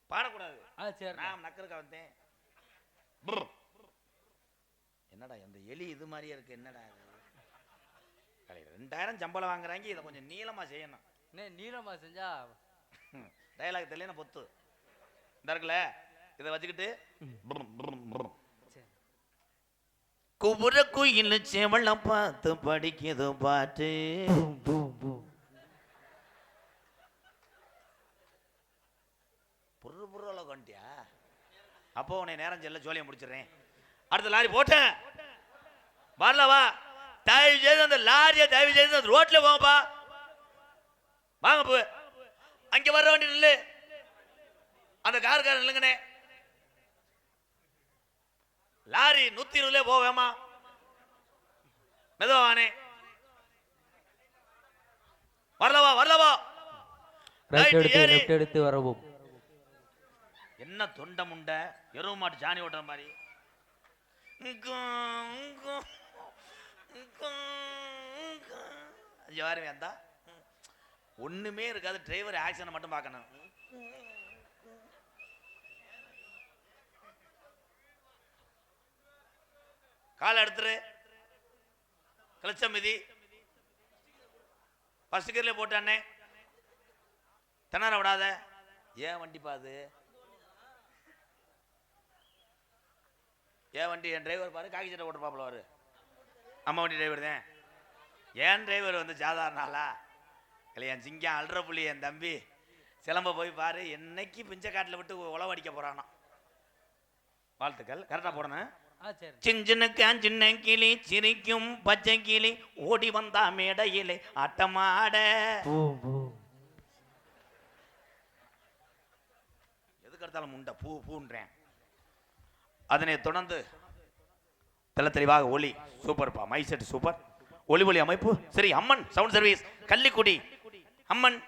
S1: பாடக்கூடாது.
S2: சரி,
S1: நான் நக்கருக்கா வந்தேன். என்னடா இந்த எலி இது மாதிரியே இருக்கு, என்னடா 2000 சம்பளம் வாங்குறாங்க, இதை கொஞ்சம் நீளமா செய்யணும்.
S2: நீளமா செஞ்சா
S1: டயலாக் தெரியல பொத்து இந்த இருக்குல்ல, இதை வச்சுக்கிட்டு குபுர குயில் செவளம் பார்த்து படிக்குது பாட்டு. புருல கொண்டியா? அப்போ உன்னை நேரம் செல்ல ஜோலியை முடிச்சிடுறேன். அடுத்த லாரி போட்டேன் வரலவா, தயவு செய்து அந்த லாரியை தயவு செய்து அந்த ரோட்ல போங்கப்பா, வாங்க போ. அங்க வர வேண்டிய நில்லு. அந்த காருக்காரன் நில்லுங்கண்ணே. லாரி 120 போவேமா? மெதுவானே. வரலவா
S4: ரைட்
S1: ரைட்
S4: எடுத்து
S1: ஏறி.
S4: லெஃப்ட் எடுத்து வரவும்.
S1: என்ன தொண்டை முண்டை எருவு மாட்டு சாணி ஓட்டுற மாதிரி. யாரும் வேண்டா, ஒண்ணுமே இருக்காது. டிரைவர் ஆக்சிடென்ட் மட்டும் பார்க்கணும். காலை எடுத்துரு. கிளச்சம் மிதி. ஃபர்ஸ்ட் கியர்ல போட்டானே. திணற விடாத. ஏன் வண்டி பாது? ஏன் வண்டி? என் டிரைவர் பாரு, காக்கி சட்டை போட்டு பாப்பல. அம்மா வண்டி டிரைவர் தான். ஏன் டிரைவர் வந்து சாதாரண ஆளா? இல்லை, என் சிங்கம் அல்ற புள்ளி என் தம்பி சிலம்ப போய் பாரு, என்னைக்கு பிஞ்சக்காட்டில் விட்டு உழவடிக்க போறானோ. வாழ்த்துக்கள். கரெக்டா போடணும். சின்ன கிளி சிரிக்கும் பச்சை கிளி ஓடி வந்தா மேடையிலே ஆட்டமாட. எதுக்கு எடுத்தாலும் முண்டை பூ பூன்றேன். அதனை தொடர்ந்து தெல்ல தெளிவாக ஒளி சூப்பர்ப்பா. My set super. ஒளி அமைப்பு சரி. அம்மன் சவுண்ட் சர்வீஸ் கள்ளிக்குடி. அம்மன்